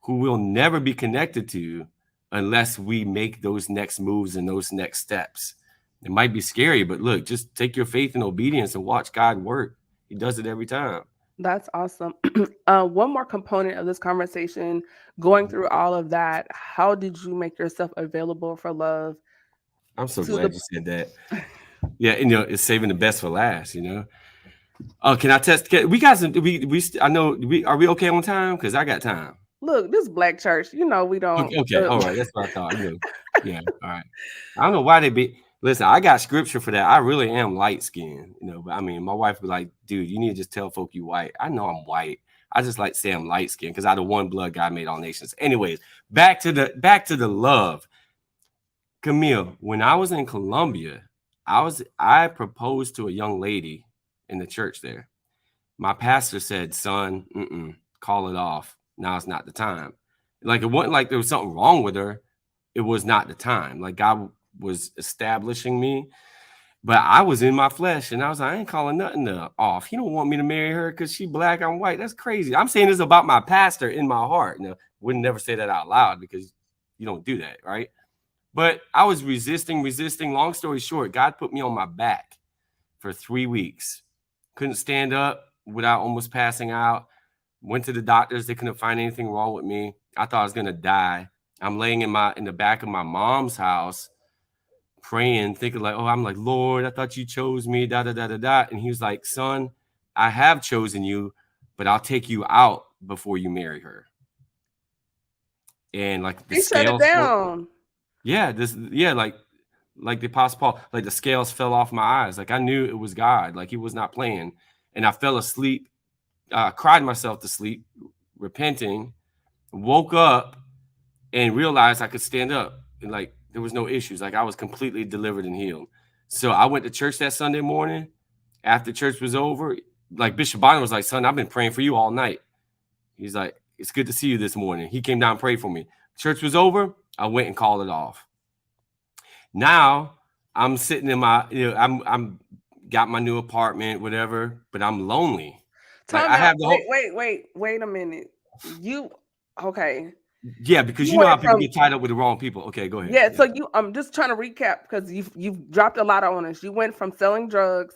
who will never be connected to unless we make those next moves and those next steps. It might be scary, but look, just take your faith and obedience and watch God work. He does it every time. That's awesome. One more component of this conversation, going through all of that, how did you make yourself available for love I'm so to the glad you said that. Yeah, and, it's saving the best for last. Oh, can I test? We got some. I know. Are we okay on time? Because I got time. look, this black church, we don't. Okay, okay, all right. That's what I thought. Yeah, all right. I don't know why they be. Listen, I got scripture for that. I really am light skinned, but I mean, my wife be like, dude, you need to just tell folk you white. I know I'm white. I just like to say I'm light skinned because I the one blood God made all nations. Anyways, back to the love. Camille, when I was in Colombia, I proposed to a young lady in the church there. My pastor said, son, call it off. Now it's not the time. Like, it wasn't like there was something wrong with her. It was not the time. Like, God was establishing me, but I was in my flesh, and I was like, I ain't calling nothing off. He don't want me to marry her because she black, I'm white. That's crazy. I'm saying this about my pastor in my heart. Now, wouldn't never say that out loud because you don't do that, right? But I was resisting. Long story short, God put me on my back for 3 weeks. Couldn't stand up without almost passing out. Went to the doctors. They couldn't find anything wrong with me. I thought I was going to die. I'm laying in the back of my mom's house praying, thinking like, oh, I'm like, Lord, I thought you chose me, da, da, da, da, da. And he was like, son, I have chosen you, but I'll take you out before you marry her. And like the He shut it scales, down. like the Apostle Paul, like the scales fell off my eyes. Like I knew it was God, like he was not playing. And I fell asleep, cried myself to sleep, repenting, woke up and realized I could stand up and like there was no issues. Like I was completely delivered and healed. So I went to church that Sunday morning. After church was over, like Bishop Bonner was like, son, I've been praying for you all night. He's like, it's good to see you this morning. He came down and prayed for me. Church was over. I went and called it off. Now I'm sitting in my, I'm got my new apartment, whatever, but I'm lonely. Like Time I out. have the whole, Wait a minute. Okay. yeah, because You you know how went people from get tied up with the wrong people. Okay, go ahead. Yeah, Yeah. so I'm just trying to recap because you've dropped a lot on us. You went from selling drugs,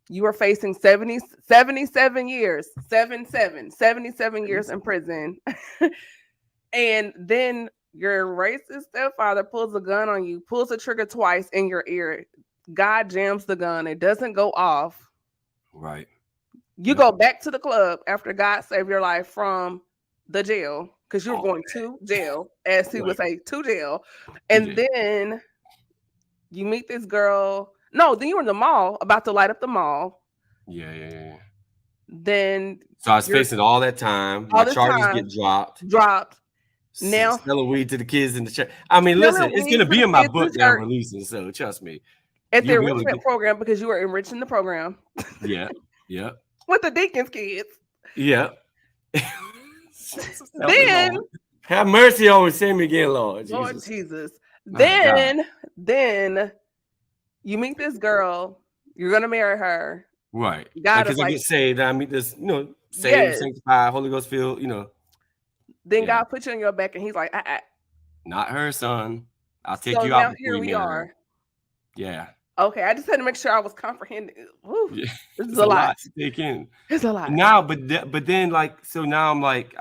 you were facing 77 years, 77 years in prison. And then your racist stepfather pulls a gun on you, pulls the trigger twice in your ear. God jams the gun, it doesn't go off. Right. You go back to the club after God saved your life from the jail because you were going to jail, as he would say, to jail. And then you meet this girl. No, then you were in the mall about to light up the mall. Yeah. Then So I was you're facing all that time. My all this charges time get dropped. dropped. Now Selling weed to the kids in the church. I mean, listen, selling it's weed gonna to be the in my kids in book that I'm church releasing. So trust me, at the you'll be able to enrichment get. program because you were enriching the program Yeah. with the deacons kids. Help me, Then Lord. Have mercy on me. Send me again, Lord Lord Jesus. Jesus. My God. Then you meet this girl. You're gonna marry her. Right. Like, God is because I like, get saved. I meet this, saved, yes. sanctified, Holy Ghost filled. Then Yeah. God puts you on your back, and He's like, Not her, son. I'll take So you out now before here you we marry her. are. Yeah. Okay, I just had to make sure I was comprehending. Whew, Yeah. this is It's a a lot. lot to take in. It's a lot. Now, but then, like, so now I'm like,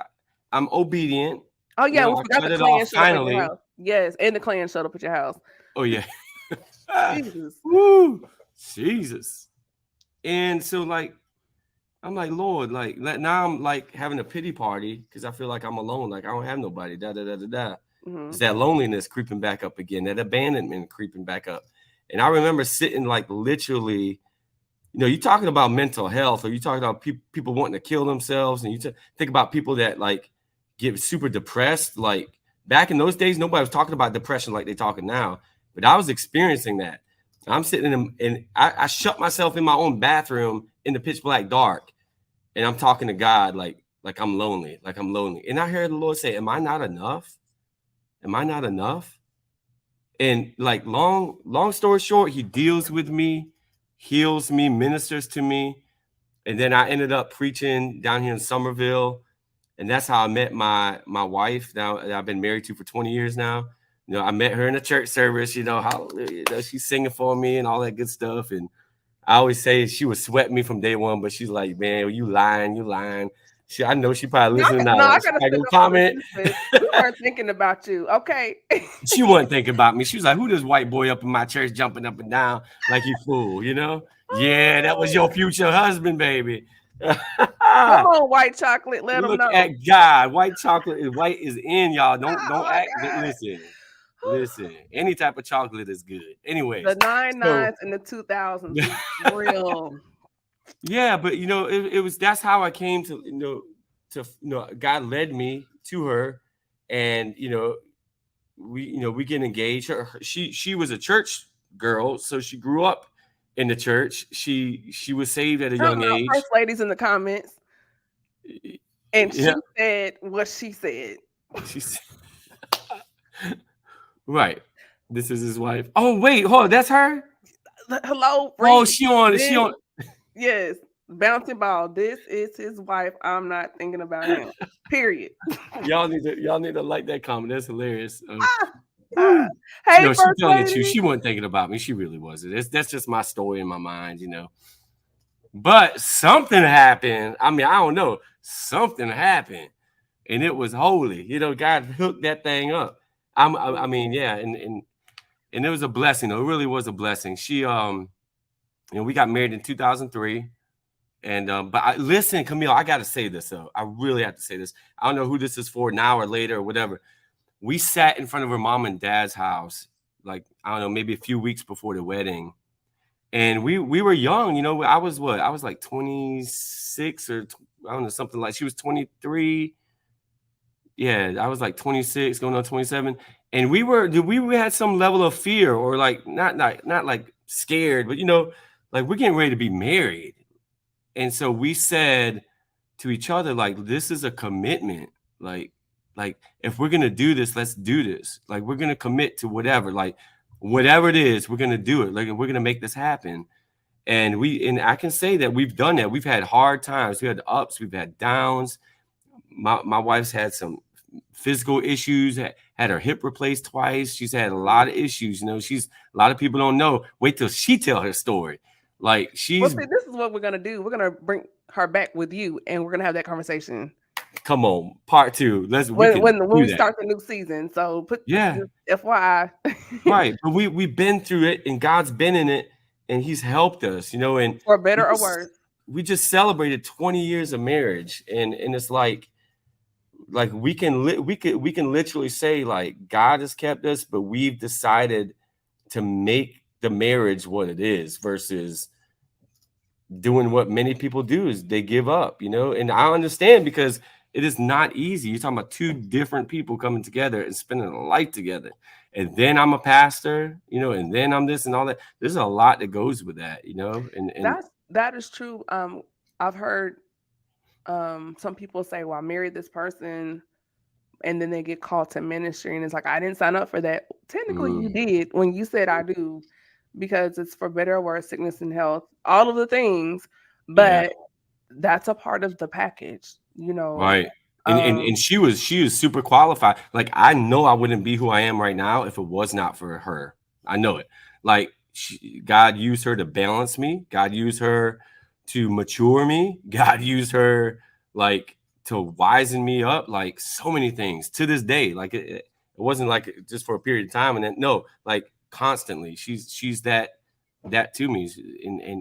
I'm obedient. Oh yeah, we I forgot the cut it clan off showed up at your finally. house. Yes, and the clan showed up at your house. Oh yeah. Jesus. Woo. Jesus. And so like I'm like, Lord, like now I'm like having a pity party because I feel like I'm alone, like I don't have nobody. Da da da da da. It's that loneliness creeping back up again, that abandonment creeping back up. And I remember sitting like literally, you talking about mental health, or you talking about people wanting to kill themselves, and you think about people that like get super depressed. Like back in those days, nobody was talking about depression like they're talking now, but I was experiencing that. I'm sitting and I shut myself in my own bathroom in the pitch black dark, and I'm talking to God like I'm lonely, And I heard the Lord say, "Am I not enough? Am I not enough?" And like long story short, He deals with me, heals me, ministers to me. And then I ended up preaching down here in Somerville. and that's how I met my wife. Now that I've been married to for 20 years now. You know, I met her in a church service. You know, hallelujah. You know, she's singing for me and all that good stuff. And I always say she was sweating me from day one, but she's like, man, you lying, you lying. I know she probably No, listening no, now. I She gotta probably stick gonna up for the comment. sisters. We weren't thinking about you, okay? She wasn't thinking about me. She was like, who this white boy up in my church jumping up and down like you fool, you know? Yeah, that was your future husband, baby. Come on, white chocolate, let them Look know. at God. White chocolate is white is in, y'all. Don't Oh my act. God. Listen. Any type of chocolate is good. The Anyways, nine so nines and the 2000s be real. yeah, but it was that's how I came to God led me to her, and we get engaged. She was a church girl, so she grew up in the church. She was saved at a Come young out, age. first ladies in the comments. And Yeah, she said what she said. she's right. This is his wife. Oh wait, hold on, that's her. Hello, Oh, read. she This, on. yes, bouncing ball. This is his wife. I'm not thinking about him. Period. Y'all need to like that comment. That's hilarious. Uh, Whew. hey, No, she first telling the truth. lady. She wasn't thinking about me. She really wasn't. That's just my story in my mind. But something happened. I mean, I don't know. Something happened, and it was holy. God hooked that thing up. I mean, yeah, and it was a blessing. It really was a blessing. We got married in 2003. And but listen, Camille, I got to say this though. I really have to say this. I don't know who this is for now or later or whatever. We sat in front of her mom and dad's house, like I don't know, maybe a few weeks before the wedding, and we were young. I was what? I was like 26 or I don't know, something like. She was 23. Yeah, I was like 26, going on 27, and we had some level of fear or like not like scared, but like we're getting ready to be married, and so we said to each other, like, this is a commitment. Like if we're gonna do this, let's do this. Like we're gonna commit to whatever, like whatever it is, we're gonna do it. Like we're gonna make this happen. And I can say that we've done that. We've had hard times, we had ups, we've had downs. My wife's had some physical issues, had her hip replaced twice. She's had a lot of issues. She's a lot of people don't know. Wait till she tell her story. Like Well, she's see, this is what we're gonna do. We're gonna bring her back with you, and we're gonna have that conversation come on, part two. We when can when do we that. start the new season. So put Yeah, just FYI. right. But we've been through it, and God's been in it, and He's helped us. And For we better or just worse. we just celebrated 20 years of marriage, and it's like we can literally say like God has kept us, but we've decided to make the marriage what it is versus doing what many people do is they give up. And I understand because it is not easy. You're talking about two different people coming together and spending a life together. And then I'm a pastor, and then I'm this and all that. There's a lot that goes with that. And That is true. I've heard some people say, "Well, I married this person," and then they get called to ministry, and it's like I didn't sign up for that. Technically, you mm, did when you said I do, because it's for better or worse, sickness and health, all of the things. yeah. But that's a part of the package, you know. Right. And Um, she was super qualified. Like I know I wouldn't be who I am right now if it was not for her. I know it. Like God used her to balance me. God used her to mature me. God used her like to wisen me up. Like so many things to this day. Like it wasn't like just for a period of time. And then no, like constantly. She's that to me.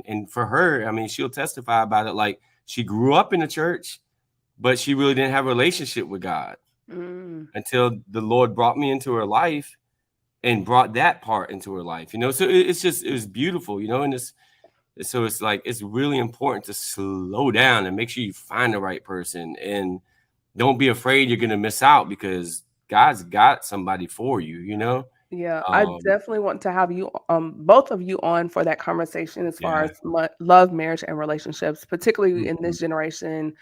And for her, I mean, she'll testify about it. Like she grew up in the church, but she really didn't have a relationship with God mm, until the Lord brought me into her life and brought that part into her life. So it was beautiful. And it's like it's really important to slow down and make sure you find the right person and don't be afraid you're gonna miss out because God's got somebody for you. yeah, I Um, definitely want to have you, both of you, on for that conversation as far yeah. as love, marriage, and relationships, particularly in Mhm. this generation.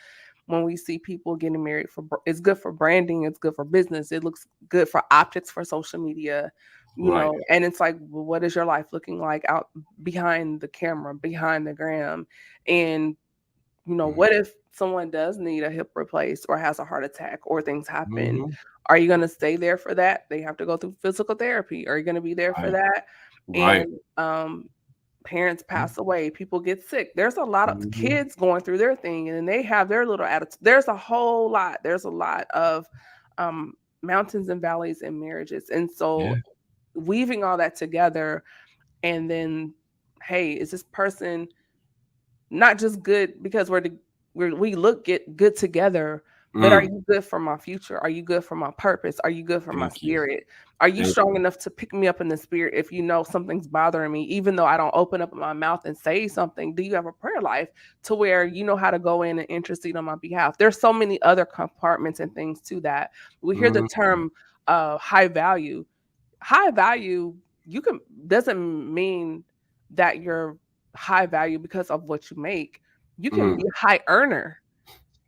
When we see people getting married, it's good for branding, it's good for business, it looks good for optics for social media, Right. and it's like, well, what is your life looking like out behind the camera, behind the gram? And Mhm. what if someone does need a hip replaced or has a heart attack or things happen, Hmm. are you going to stay there for that? They have to go through physical therapy. Are you going to be there for Right. that? Right. And parents pass away, people get sick. There's a lot of Hmm. kids going through their thing and they have their little attitude. There's a whole lot. There's a lot of um, mountains and valleys in marriages. And so Yeah. weaving all that together and then, hey, is this person not just good because we look get good together, but are Mm. you good for my future? Are you good for my purpose? Are you good for my Thank you. spirit? Are you Thank strong you. enough to pick me up in the spirit if you know something's bothering me, even though I don't open up my mouth and say something? Do you have a prayer life to where you know how to go in and intercede on my behalf? There's so many other compartments and things to that. We hear the Mm. term high value. High value, you can doesn't mean that you're high value because of what you make. You can Mm. be a high earner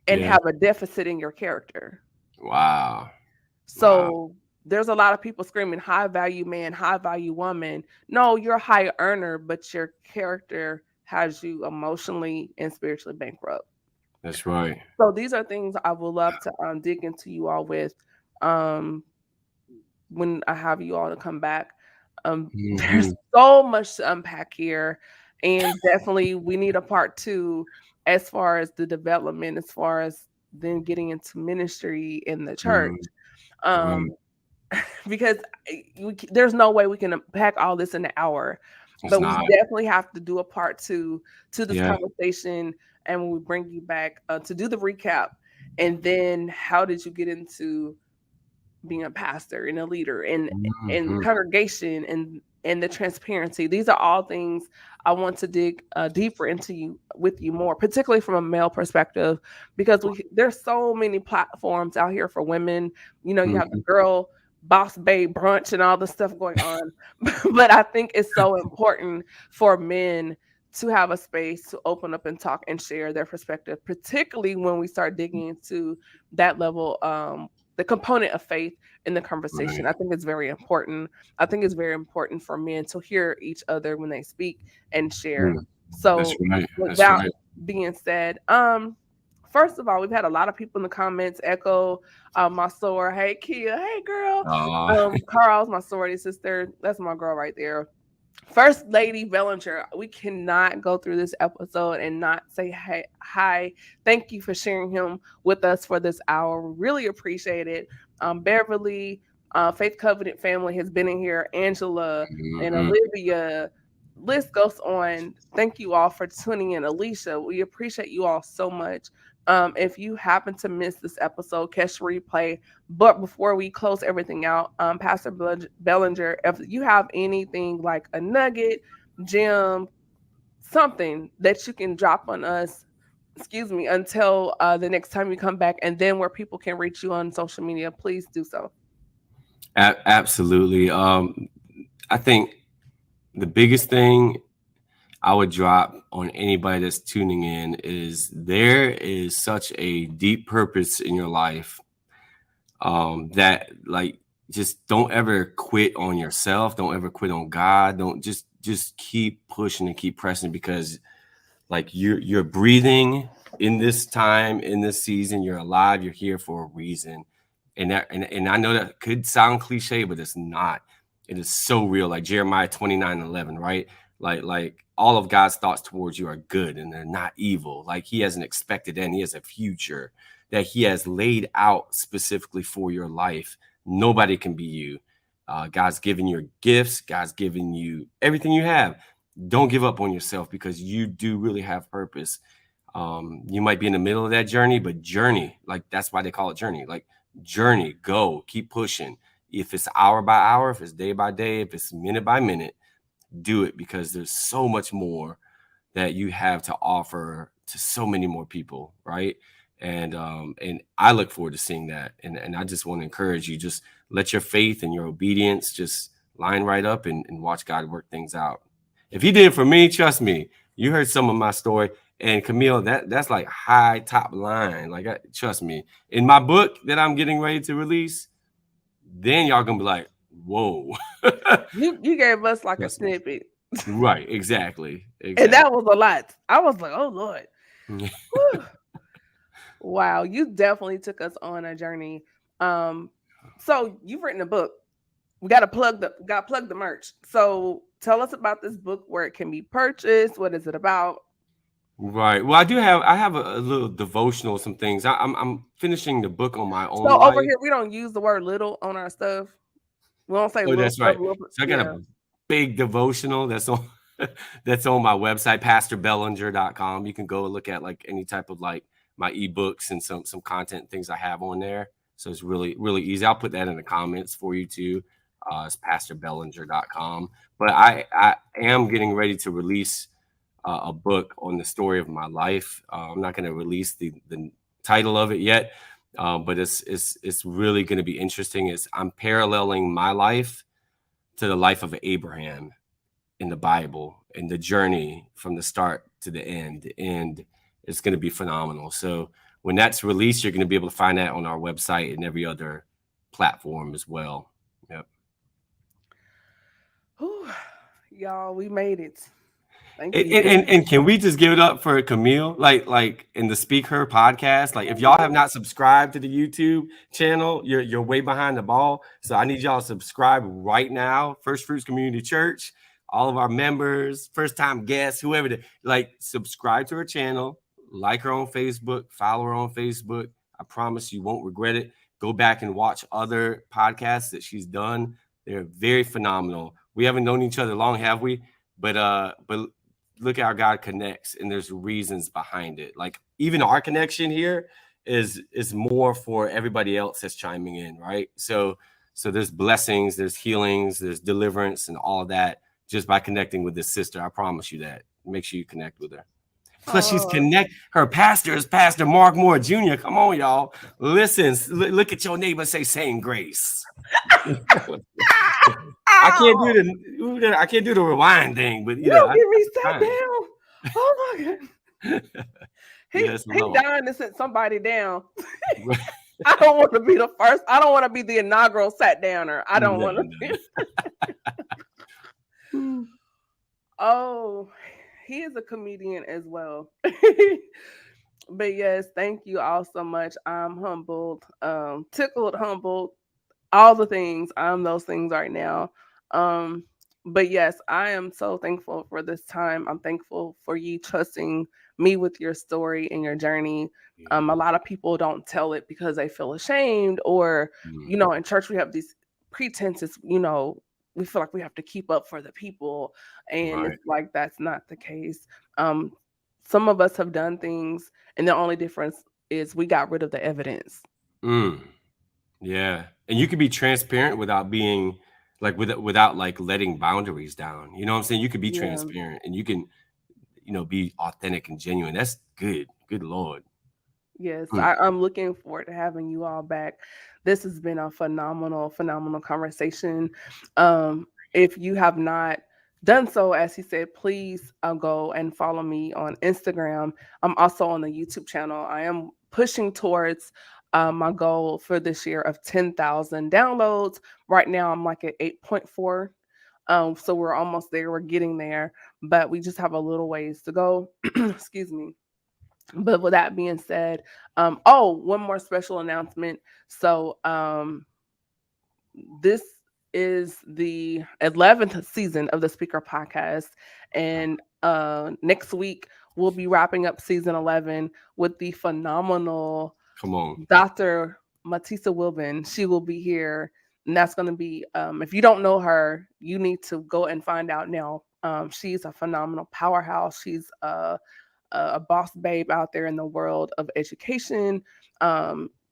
and Yeah. have a deficit in your character. Wow. Wow. So there's a lot of people screaming high value man, high value woman. No, you're a high earner, but your character has you emotionally and spiritually bankrupt. That's right. So these are things I would love to dig into you all with. Um, when I have you all to come back. There's Hmm. so much to unpack here, and definitely we need a part two as far as the development, as far as then getting into ministry in the church. Mm. Um, Right. because there's no way we can unpack all this in an hour, It's but we not. definitely have to do a part two to this Yeah. conversation, and when we bring you back to do the recap, and then how did you get into being a pastor and a leader and Hmm. congregation and the transparency. These are all things I want to dig deeper into you with you more, particularly from a male perspective, because there's so many platforms out here for women. You know, you have the Hmm. girl boss babe brunch and all this stuff going on, but I think it's so important for men to have a space to open up and talk and share their perspective, particularly when we start digging into that level, the component of faith in the conversation. Right. I think it's very important. I think it's very important for men to hear each other when they speak and share. Mm. That's So, right. with That's that right. being said, first of all, we've had a lot of people in the comments echo my soror. Hey, Kia. Hey, girl. Uh, Carl's my sorority sister. That's my girl right there. First Lady Belanger, we cannot go through this episode and not say hey, hi. Thank you for sharing him with us for this hour. Really appreciate it. Beverly, Faith Covenant family has been in here. Angela and mhm. Olivia. List goes on. Thank you all for tuning in. Alicia, we appreciate you all so much. If you happen to miss this episode, catch the replay. But before we close everything out, Pastor Bellinger, if you have anything like a nugget, gem, something that you can drop on us, excuse me, until the next time you come back, and then where people can reach you on social media, please do so. Absolutely. I think the biggest thing I would drop on anybody that's tuning in is there is such a deep purpose in your life, that, like, just don't ever quit on yourself. Don't ever quit on God. Don't just keep pushing and keep pressing, because like you're breathing in this time, in this season. You're alive. You're here for a reason. And I know that could sound cliche, but it's not. It is so real. Like Jeremiah 29:11, right? Like all of God's thoughts towards you are good and they're not evil. Like he has an expected end. He has a future that he has laid out specifically for your life. Nobody can be you. God's given you gifts. God's given you everything you have. Don't give up on yourself, because you do really have purpose. You might be in the middle of that journey, but journey, like that's why they call it journey. Like journey, go, keep pushing. If it's hour by hour, if it's day by day, if it's minute by minute, do it, because there's so much more that you have to offer to so many more people, right? And I look forward to seeing that. And I just want to encourage you, just let your faith and your obedience just line right up, and watch God work things out. If he did it for me, trust me, you heard some of my story. And Camille, that's like high top line. Like, trust me, in my book that I'm getting ready to release, then y'all gonna be like, whoa. You gave us like a Trust me. snippet, Right, exactly. and Exactly. that was a lot. I was like, oh Lord. Whew. Wow, you definitely took us on a journey. Um, so you've written a book. We got to plug the merch. So tell us about this book, where it can be purchased. What is it about? Right. Well, I have a little devotional, some things. I'm finishing the book on my own So over life. here, we don't use the word little on our stuff. We don't say Oh, little that's stuff. right. Little, So I got yeah. a big devotional that's on that's on my website, pastorbellinger.com. You can go and look at like any type of like my ebooks and some content things I have on there. So it's really, really easy. I'll put that in the comments for you too. It's pastorbellinger.com. But I am getting ready to release a book on the story of my life. I'm not going to release the title of it yet, but it's really going to be interesting. I'm paralleling my life to the life of Abraham in the Bible and the journey from the start to the end, and it's going to be phenomenal. So when that's released, you're going to be able to find that on our website and every other platform as well. Yep. Whew. Y'all, we made it. Thank And, you. and, and and can we just give it up for Camille, like in the Speak Her podcast? Like, if y'all have not subscribed to the YouTube channel, you're way behind the ball. So I need y'all to subscribe right now. First Fruits Community Church, all of our members, first time guests, whoever, like, subscribe to her channel, like her on Facebook, follow her on Facebook. I promise you won't regret it. Go back and watch other podcasts that she's done. They're very phenomenal. We haven't known each other long, have we? But look at how God connects, and there's reasons behind it. Like, even our connection here is more for everybody else that's chiming in, right? So there's blessings, there's healings, there's deliverance, and all that just by connecting with this sister. I promise you that. Make sure you connect with her. Plus, Oh, her pastor is Pastor Mark Moore Jr. Come on, y'all. Listen, look at your neighbor, say same grace. ow! I can't do the rewind thing, but You I get me sat trying. down. Oh my god. Yes, He Lord. dying to sit somebody down. I don't want to be the first. I don't want to be the inaugural sat downer. I don't want Never to know. be. Oh, he is a comedian as well. But yes, thank you all so much. I'm humbled, tickled, humbled, all the things. I'm those things right now. Um, but yes, I am so thankful for this time. I'm thankful for you trusting me with your story and your journey. A lot of people don't tell it because they feel ashamed, or Mm, in church we have these pretenses. We feel like we have to keep up for the people, and right. it's like that's not the case. Um, some of us have done things, and the only difference is we got rid of the evidence. Mm, yeah. And you can be transparent without being like without like letting boundaries down. You know what I'm saying? You can be Yeah. transparent and you can, be authentic and genuine. That's good. Good Lord. Yes, Mm, I'm looking forward to having you all back. This has been a phenomenal, phenomenal conversation. If you have not done so, as he said, please go and follow me on Instagram. I'm also on the YouTube channel. I am pushing towards my goal for this year of 10,000 downloads. Right now, I'm like at 8.4. So we're almost there. We're getting there, but we just have a little ways to go. Excuse me. But with that being said, one more special announcement. So, this is the 11th season of the Speaker Podcast, and next week we'll be wrapping up season 11 with the phenomenal come on. Dr. Matisa Wilbin. She will be here, and that's going to be, if you don't know her, you need to go and find out now. She's a phenomenal powerhouse. She's a boss babe out there in the world of education.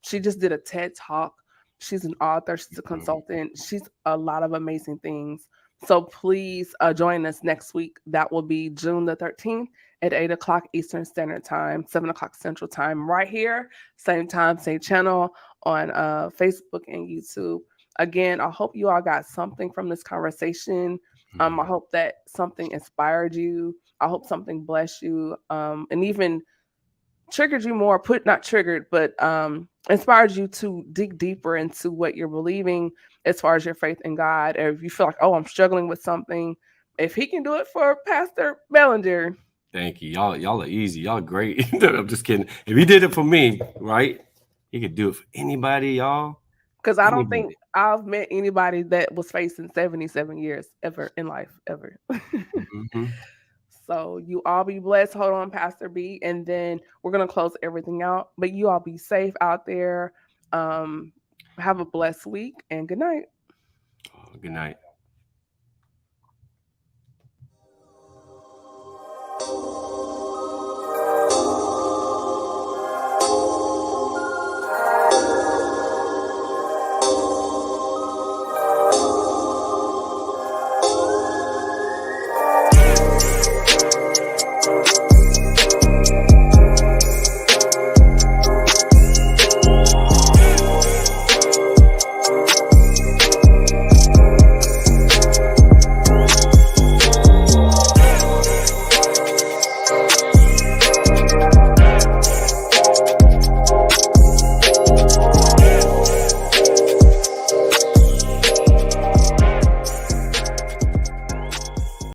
She just did a TED talk. She's an author, she's a Mm, consultant, she's a lot of amazing things. So please join us next week. That will be June the 13th at 8 o'clock Eastern Standard Time, 7 o'clock Central Time, right here, same time, same channel on Facebook and YouTube. Again, I hope you all got something from this conversation. I mm, hope that something inspired you. I hope something blessed you, and even triggered you more. Put not triggered, but inspired you to dig deeper into what you're believing as far as your faith in God. Or if you feel like, oh, I'm struggling with something, if He can do it for Pastor Belanger, Thank you. Y'all are easy. Y'all great. I'm just kidding. If he did it for me, right? He could do it for anybody, y'all. Because I don't think Anybody. I've met anybody that was facing 77 years ever in life, ever. Hmm. So you all be blessed. Hold on, Pastor B. And then we're going to close everything out. But you all be safe out there. Um, have a blessed week and good night. Good night.